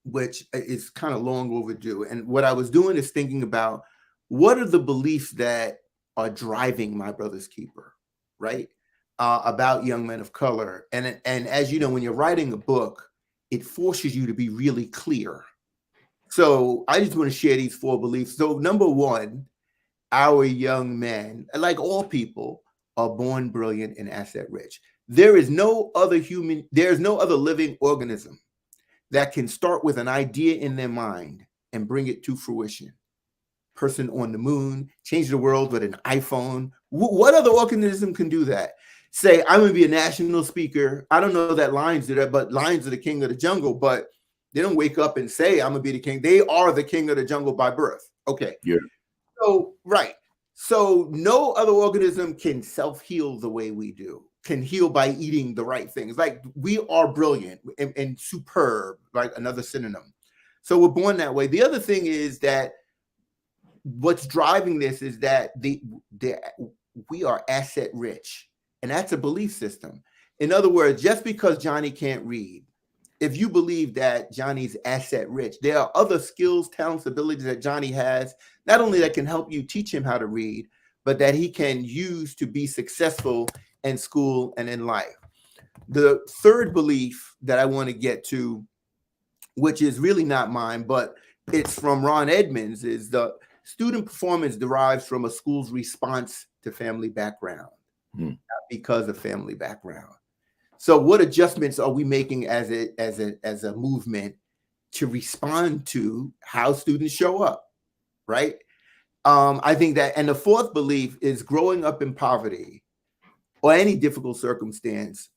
which is kind of long overdue. And what I was doing is thinking about what are the beliefs that are driving My Brother's Keeper, right? About young men of color. And as you know, when you're writing a book, it forces you to be really clear. So I just want to share these 4 beliefs. So number 1, our young men, like all people, are born brilliant and asset rich. There's no other living organism that can start with an idea in their mind and bring it to fruition. Person on the moon, change the world with an iPhone. What other organism can do that? Say, I'm going to be a national speaker. I don't know that lions do that, but lions are the king of the jungle. But they don't wake up and say, I'm going to be the king. They are the king of the jungle by birth. Okay. Yeah. So, right. So no other organism can self-heal the way we do, can heal by eating the right things. Like we are brilliant and superb, like another synonym. So we're born that way. The other thing is that what's driving this is that we are asset rich, and that's a belief system. In other words, just because Johnny can't read, if you believe that Johnny's asset rich, there are other skills, talents, abilities that Johnny has, not only that can help you teach him how to read, but that he can use to be successful in school and in life. The third belief that I want to get to, which is really not mine, but it's from Ron Edmonds, is the student performance derives from a school's response to family background, not because of family background. So what adjustments are we making as a movement to respond to how students show up, right? I think that, and the fourth belief is growing up in poverty or any difficult circumstance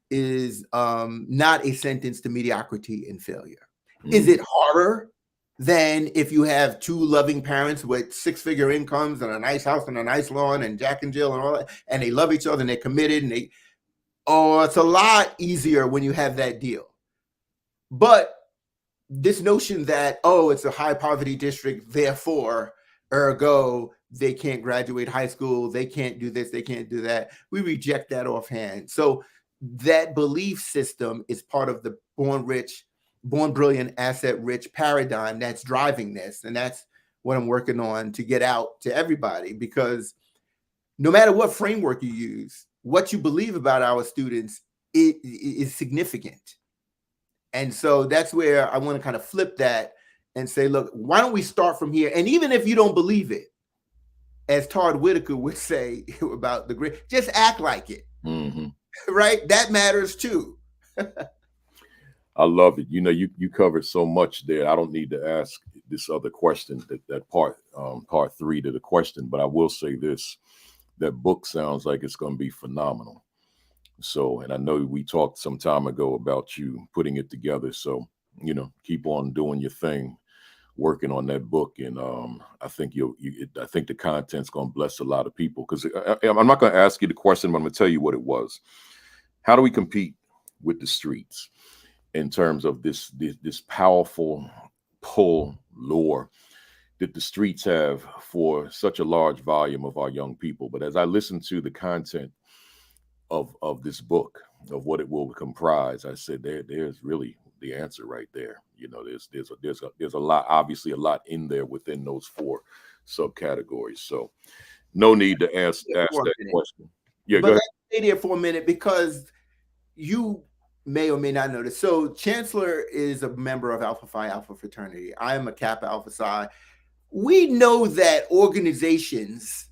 is not a sentence to mediocrity and failure. Is it harder than if you have 2 loving parents with 6-figure incomes and a nice house and a nice lawn and Jack and Jill and all that, and they love each other and they're committed and it's a lot easier when you have that deal. But this notion that, it's a high poverty district, therefore, ergo, they can't graduate high school, they can't do this, they can't do that. We reject that offhand. So that belief system is part of the born brilliant, asset rich paradigm that's driving this. And that's what I'm working on to get out to everybody, because no matter what framework you use, what you believe about our students is significant. And so that's where I want to kind of flip that and say, look, why don't we start from here? And even if you don't believe it, as Todd Whitaker would say about the great, just act like it. Right? That matters too. I love it. You know, you covered so much there. I don't need to ask this other question, that part 3 to the question, but I will say this. That book sounds like it's going to be phenomenal. So, and I know we talked some time ago about you putting it together. So, you know, keep on doing your thing, working on that book. And I think I think the content's going to bless a lot of people, because I'm not going to ask you the question, but I'm going to tell you what it was. How do we compete with the streets in terms of this powerful pull lure that the streets have for such a large volume of our young people? But as I listen to the content of this book, of what it will comprise, I said there's really the answer right there. You know, there's a lot, obviously a lot in there within those 4 subcategories. So no need to ask that question. Yeah, go ahead. Stay there for a minute, because you may or may not know this. So Chancellor is a member of Alpha Phi Alpha fraternity. I am a Kappa Alpha Psi. We know that organizations,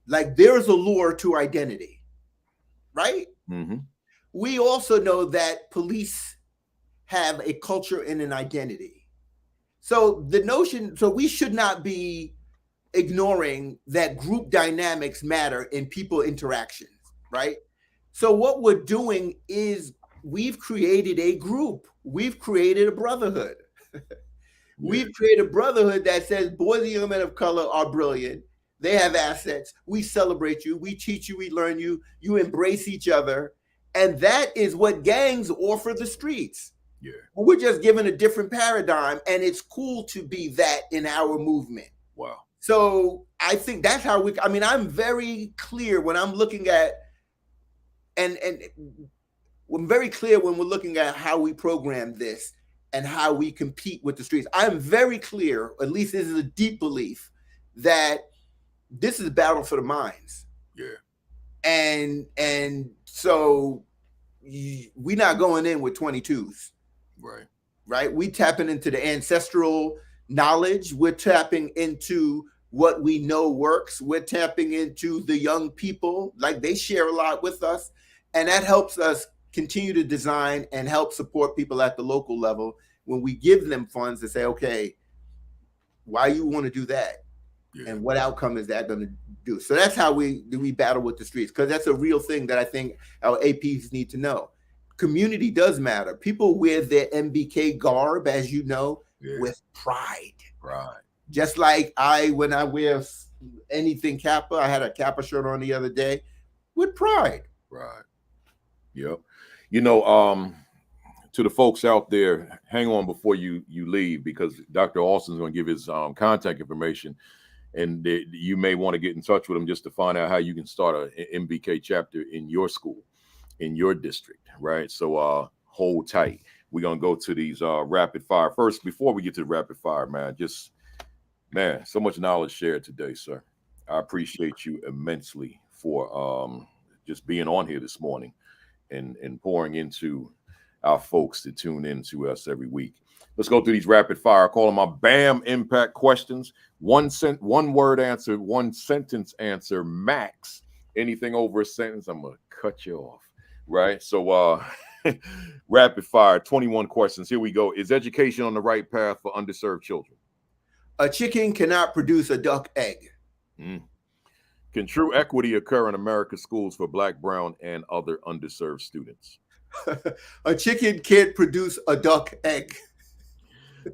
like, there's a lure to identity, right? We also know that police have a culture and an identity. So we should not be ignoring that group dynamics matter in people interactions, right? So what we're doing is we've created a group. We've created a brotherhood. We've created a brotherhood that says boys and young men of color are brilliant. They have assets. We celebrate you. We teach you. We learn you. You embrace each other. And that is what gangs offer the streets. Yeah. We're just given a different paradigm, and it's cool to be that in our movement. Wow. So I think that's how we. I mean, I'm very clear when I'm looking at, and I'm very clear when we're looking at how we program this and how we compete with the streets. I'm very clear, at least this is a deep belief, that this is a battle for the minds. Yeah. And so we're not going in with 22s. Right. Right? We tapping into the ancestral knowledge. We're tapping into what we know works. We're tapping into the young people. Like, they share a lot with us. And that helps us continue to design and help support people at the local level when we give them funds to say, okay, why you want to do that? Yeah. And what outcome is that going to do? So that's how we battle with the streets, because that's a real thing that I think our APs need to know. Community does matter. People wear their MBK garb, as you know, with pride. Right. Just like when I wear anything Kappa, I had a Kappa shirt on the other day, with pride. Right. Yep. You know, to the folks out there, hang on before you leave, because Dr. Alston's going to give his contact information, and you may want to get in touch with him just to find out how you can start an MBK chapter in your school, in your district, right? So hold tight. We're going to go to these rapid fire. First, before we get to the rapid fire, man, so much knowledge shared today, sir. I appreciate you immensely for just being on here this morning and pouring into our folks to tune in to us every week. Let's go through these rapid fire. I call them my BAM impact questions. One word answer, one sentence answer max. Anything over a sentence, I'm going to cut you off. Right? So rapid fire, 21 questions. Here we go. Is education on the right path for underserved children? A chicken cannot produce a duck egg. Can true equity occur in America's schools for Black, brown, and other underserved students? A chicken can't produce a duck egg.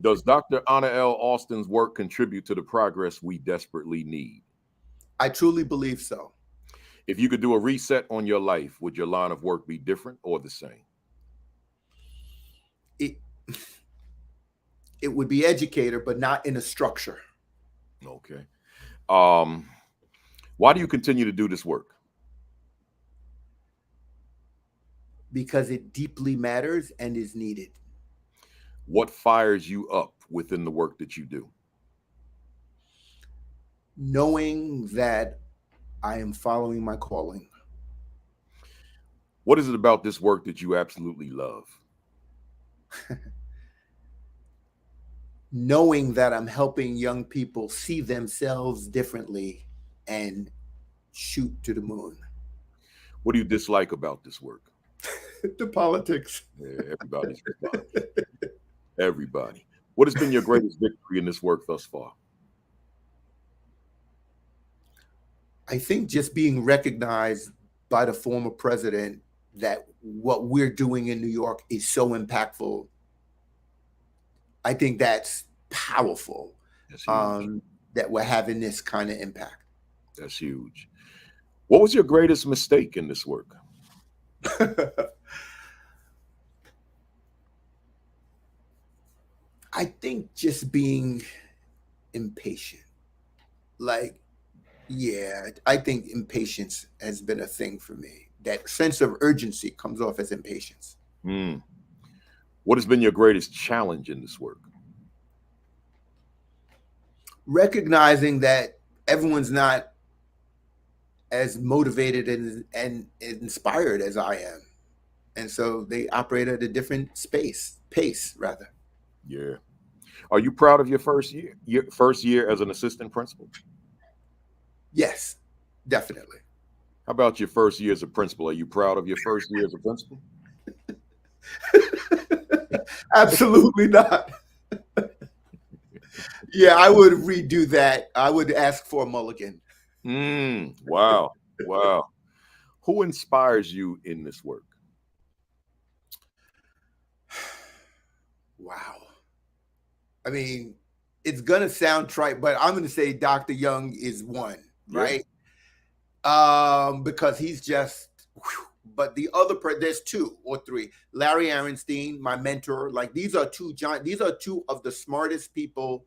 Does Dr. Anael Alston's work contribute to the progress we desperately need? I truly believe so. If you could do a reset on your life, would your line of work be different or the same? It would be educator, but not in a structure. Okay. Why do you continue to do this work? Because it deeply matters and is needed. What fires you up within the work that you do? Knowing that I am following my calling. What is it about this work that you absolutely love? Knowing that I'm helping young people see themselves differently and shoot to the moon. What do you dislike about this work? The politics. Yeah, everybody's everybody. What has been your greatest victory in this work thus far? I think just being recognized by the former president that what we're doing in New York is so impactful. I think that's powerful, that we're having this kind of impact. That's huge. What was your greatest mistake in this work? I think just being impatient. I think impatience has been a thing for me. That sense of urgency comes off as impatience. What has been your greatest challenge in this work? Recognizing that everyone's not as motivated and inspired as I am. And so they operate at a different pace rather. Yeah. Are you proud of your first year as an assistant principal? Yes, definitely. How about your first year as a principal? Are you proud of your first year as a principal? Absolutely not. Yeah, I would redo that. I would ask for a mulligan. Wow. Wow. Who inspires you in this work? Wow. I mean, it's going to sound trite, but I'm going to say Dr. Young is one, right? Because he's just, but the other, there's two or three. Larry Aronstein, my mentor, like these are two of the smartest people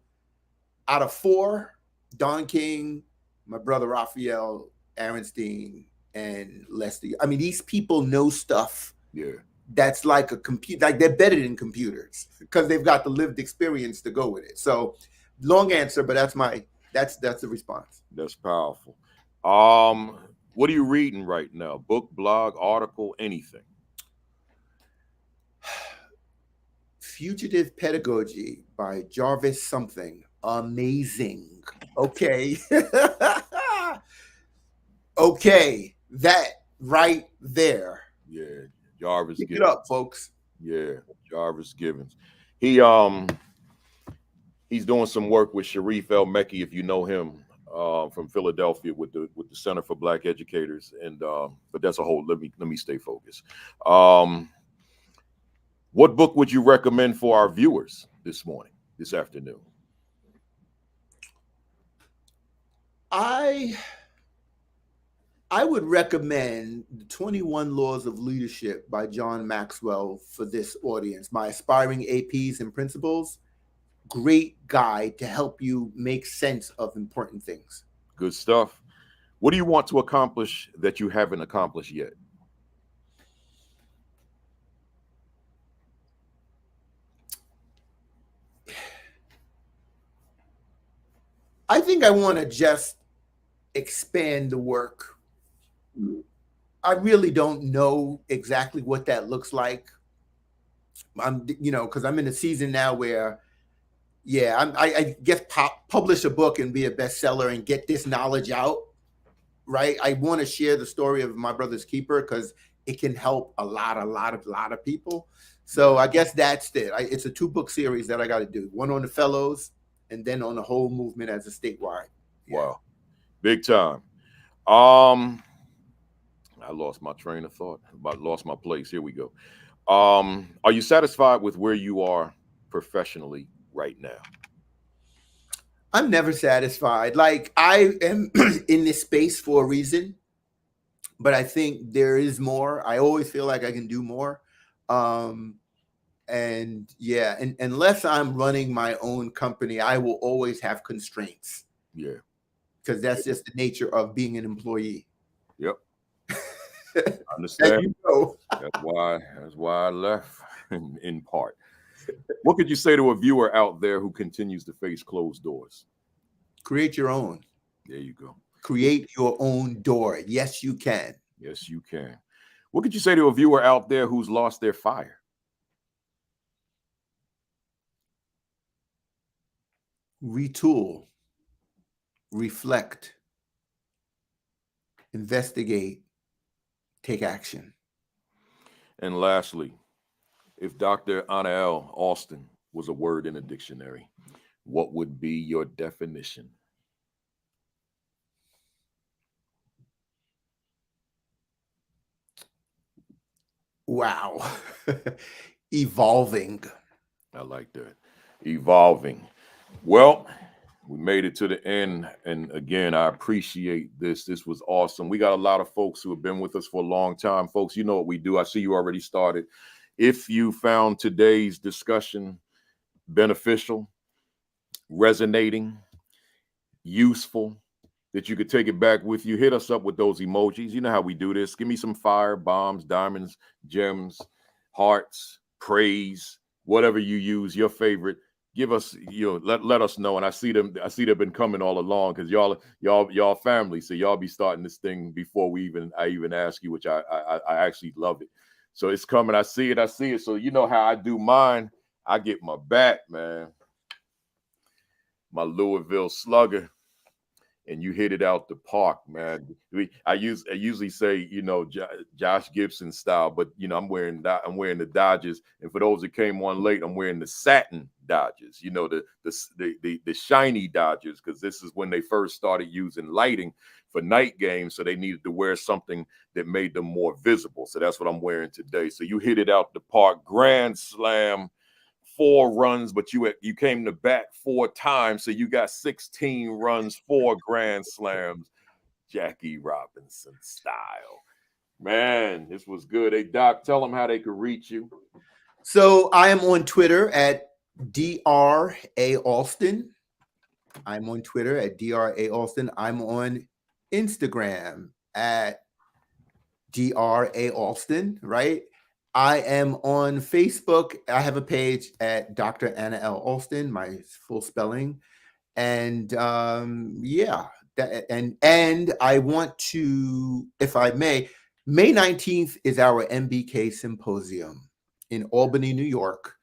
out of four. Don King, my brother Raphael Aronstein, and Leslie. I mean, these people know stuff Yeah. that's like a computer, like they're better than computers because they've got the lived experience to go with it. So, long answer, but that's the response. That's powerful. What are you reading right now? Book, blog, article, anything? Fugitive Pedagogy by Jarvis something. Amazing. Okay. Okay. That right there. Yeah. Jarvis Pick it Gibbons. up, folks. Yeah. Jarvis Gibbons. He he's doing some work with Sharif El Mekki, if you know him, from Philadelphia with the Center for Black Educators. And but that's a whole let me stay focused. Um what book would you recommend for our viewers this morning, this afternoon? I would recommend the 21 Laws of Leadership by John Maxwell for this audience, my aspiring APs and principals. Great guide to help you make sense of important things. Good stuff. What do you want to accomplish that you haven't accomplished yet? I think I want to just expand the work. I really don't know exactly what that looks like. Because I'm in a season now where, yeah, I guess publish a book and be a bestseller and get this knowledge out, right? I want to share the story of my brother's keeper because it can help a lot of people. So I guess that's it. It's a 2-book series that I got to do. One on the fellows, and then on the whole movement as a statewide. Yeah. Wow, big time. I lost my train of thought. Lost my place. Here we go. Are you satisfied with where you are professionally right now? I'm never satisfied. Like, I am in this space for a reason, but I think there is more. I always feel like I can do more. And yeah, and unless I'm running my own company, I will always have constraints. Yeah. Because that's just the nature of being an employee. Yep. I understand. You know. That's why I left in part. What could you say to a viewer out there who continues to face closed doors? Create your own. There you go. Create your own door. Yes, you can. Yes, you can. What could you say to a viewer out there who's lost their fire? Retool, reflect, investigate, take action. And lastly, if Dr. Anael Alston was a word in a dictionary, what would be your definition? Wow. Evolving. I like that. Evolving. Well, we made it to the end. And again, I appreciate this. This was awesome. We got a lot of folks who have been with us for a long time. Folks, you know what we do. I see you already started. If you found today's discussion beneficial, resonating, useful, that you could take it back with you, hit us up with those emojis. You know how we do this. Give me some fire, bombs, diamonds, gems, hearts, praise, whatever you use, your favorite. Give us, let us know. And I see they've been coming all along because y'all family. So y'all be starting this thing before I even ask you, which I actually love it. So it's coming. I see it. So you know how I do mine. I get my bat, man. My Louisville Slugger. And you hit it out the park, man. I usually say, Josh Gibson style, but I'm wearing the Dodgers. And for those that came on late, I'm wearing the satin Dodgers. The shiny Dodgers, because this is when they first started using lighting for night games, so they needed to wear something that made them more visible. So that's what I'm wearing today. So you hit it out the park, grand slam. 4 runs, but you came to bat 4 times, so you got 16 runs, 4 grand slams, Jackie Robinson style. Man, this was good. Hey, Doc, tell them how they could reach you. So I am on Twitter at DRA Alston. I'm on Twitter at DRA Alston. I'm on Instagram at DRA Alston, right? I am on Facebook. I have a page at Dr. Anael Alston, my full spelling. And yeah, and I want to, if I May 19th is our MBK symposium in Albany, New York.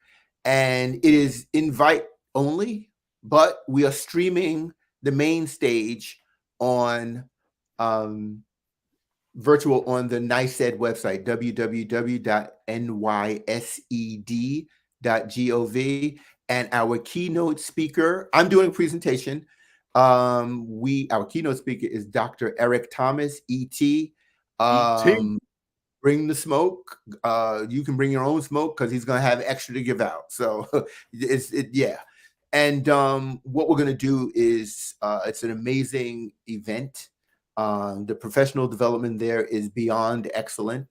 And it is invite only, but we are streaming the main stage on um, virtual on the NYSED website, www.nysed.gov. And our keynote speaker, I'm doing a presentation. Our keynote speaker is Dr. Eric Thomas, ET. ET. Bring the smoke. You can bring your own smoke because he's gonna have extra to give out. So yeah. And what we're gonna do is it's an amazing event. The professional development there is beyond excellent.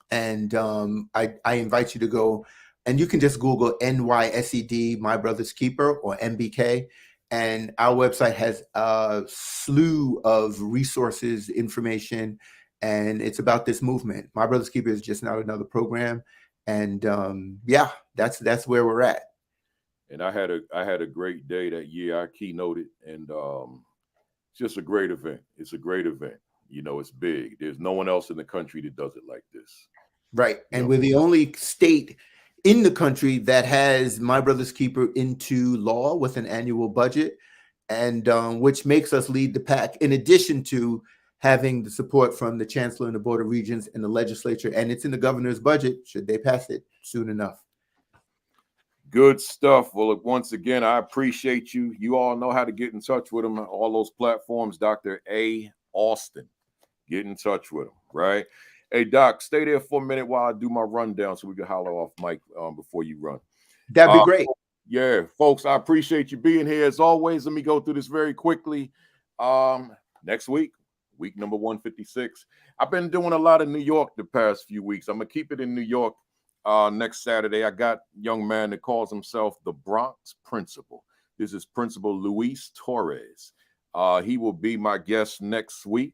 And I invite you to go, and you can just Google NYSED, My Brother's Keeper, or MBK. And our website has a slew of resources, information, and it's about this movement. My Brother's Keeper is just not another program. And yeah, that's where we're at. And I had a great day that year. I keynoted, and it's just a great event. It's a great event. You know, it's big. There's no one else in the country that does it like this. Right. You And know, we're the only state in the country that has My Brother's Keeper into law with an annual budget, and which makes us lead the pack, in addition to having the support from the Chancellor and the Board of Regents and the legislature. And it's in the governor's budget, should they pass it soon enough. good stuff. Well, look, once again, I appreciate you. You all know how to get in touch with him on all those platforms. Dr. A. Alston. Get in touch with him, right? Hey, Doc, stay there for a minute while I do my rundown so we can holler off mic before you run. That'd be Uh, great. yeah, folks, I appreciate you being here. As always, let me go through this very quickly. Next week number 156. I've been doing a lot of New York the past few weeks. I'm going to keep it in New York next Saturday. I got a young man that calls himself the Bronx Principal. This is Principal Luis Torres. He will be my guest next week,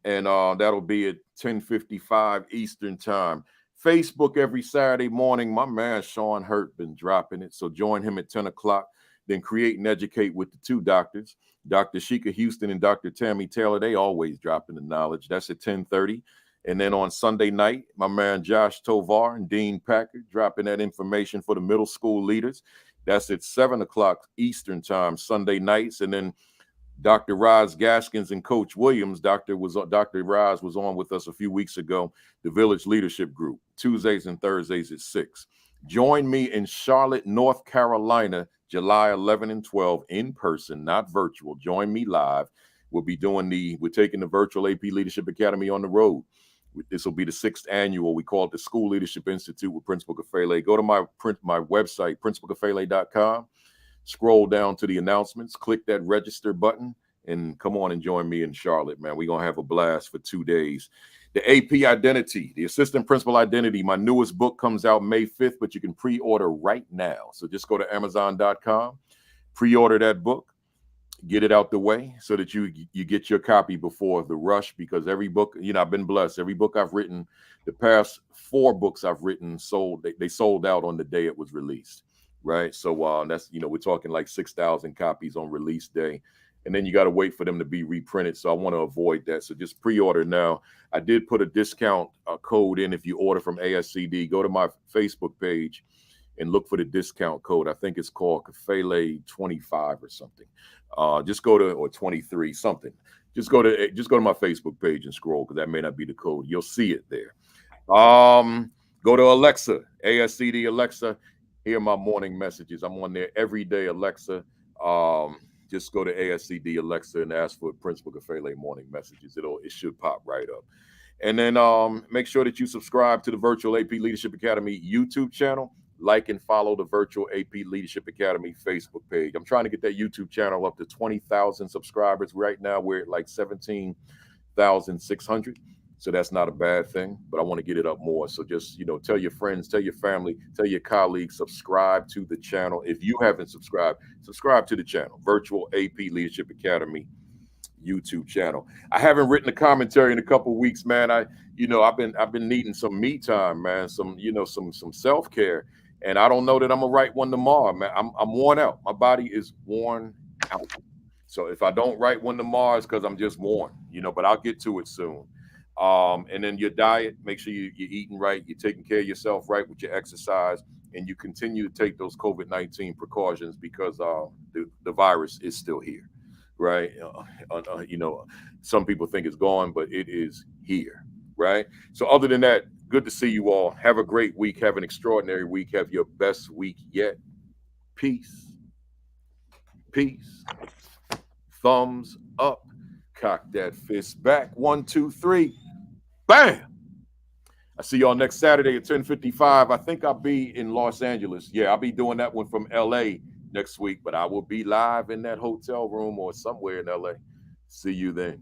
and that'll be at 10:55 Eastern Time. Facebook every Saturday morning. My man Sean Hurt been dropping it, so join him at 10 o'clock. Then Create and Educate with the two doctors, Dr. Sheikah Houston and Dr. Tammy Taylor. They always dropping the knowledge. That's at 10:30. And then on Sunday night, my man Josh Tovar and Dean Packard dropping that information for the middle school leaders. That's at 7 o'clock Eastern Time, Sunday nights. And then Dr. Roz Gaskins and Coach Williams. Dr. Roz was on with us a few weeks ago, the Village Leadership Group, Tuesdays and Thursdays at 6. Join me in Charlotte, North Carolina, July 11 and 12 in person, not virtual. Join me live. We're taking the virtual AP Leadership Academy on the road. This will be the 6th annual. We call it the School Leadership Institute with Principal Kafele. Go to my website, principalkafele.com. Scroll down to the announcements, click that register button, and come on and join me in Charlotte, man. We're going to have a blast for 2 days. The AP Identity, the Assistant Principal Identity, my newest book comes out May 5th, but you can pre-order right now. So just go to Amazon.com, pre-order that book, get it out the way so that you get your copy before the rush, because every book, I've been blessed. Every book I've written, the past 4 books I've written they sold out on the day it was released. Right. So that's, we're talking like 6,000 copies on release day. And then you got to wait for them to be reprinted. So I want to avoid that. So just pre-order now. I did put a discount code in if you order from ASCD. Go to my Facebook page and look for the discount code. I think it's called Kafele 25 or something. Just go to, or 23 something. Just go to my Facebook page and scroll, because that may not be the code. You'll see it there. Go to Alexa, ASCD Alexa. Hear my morning messages. I'm on there every day, Alexa. Just go to ASCD Alexa and ask for Principal Kafele morning messages. It should pop right up. And then make sure that you subscribe to the Virtual AP Leadership Academy YouTube channel. Like and follow the Virtual AP Leadership Academy Facebook page. I'm trying to get that YouTube channel up to 20,000 subscribers. Right now, we're at like 17,600. So that's not a bad thing, but I want to get it up more. So just, tell your friends, tell your family, tell your colleagues, subscribe to the channel. If you haven't subscribed, subscribe to the channel, Virtual AP Leadership Academy YouTube channel. I haven't written a commentary in a couple of weeks, man. I've been needing some me time, man. Some self-care. And I don't know that I'm gonna write one tomorrow, man. I'm worn out. My body is worn out. So if I don't write one tomorrow, it's because I'm just worn, but I'll get to it soon. And then your diet, make sure you're eating right, you're taking care of yourself right with your exercise, and you continue to take those COVID-19 precautions because the virus is still here, right? Some people think it's gone, but it is here, right? So other than that, good to see you all. Have a great week. Have an extraordinary week. Have your best week yet. Peace. Peace. Thumbs up. Cock that fist back. 1, 2, 3. Bam! I see y'all next Saturday at 10:55. I think I'll be in Los Angeles. Yeah, I'll be doing that one from LA next week, but I will be live in that hotel room or somewhere in LA. See you then.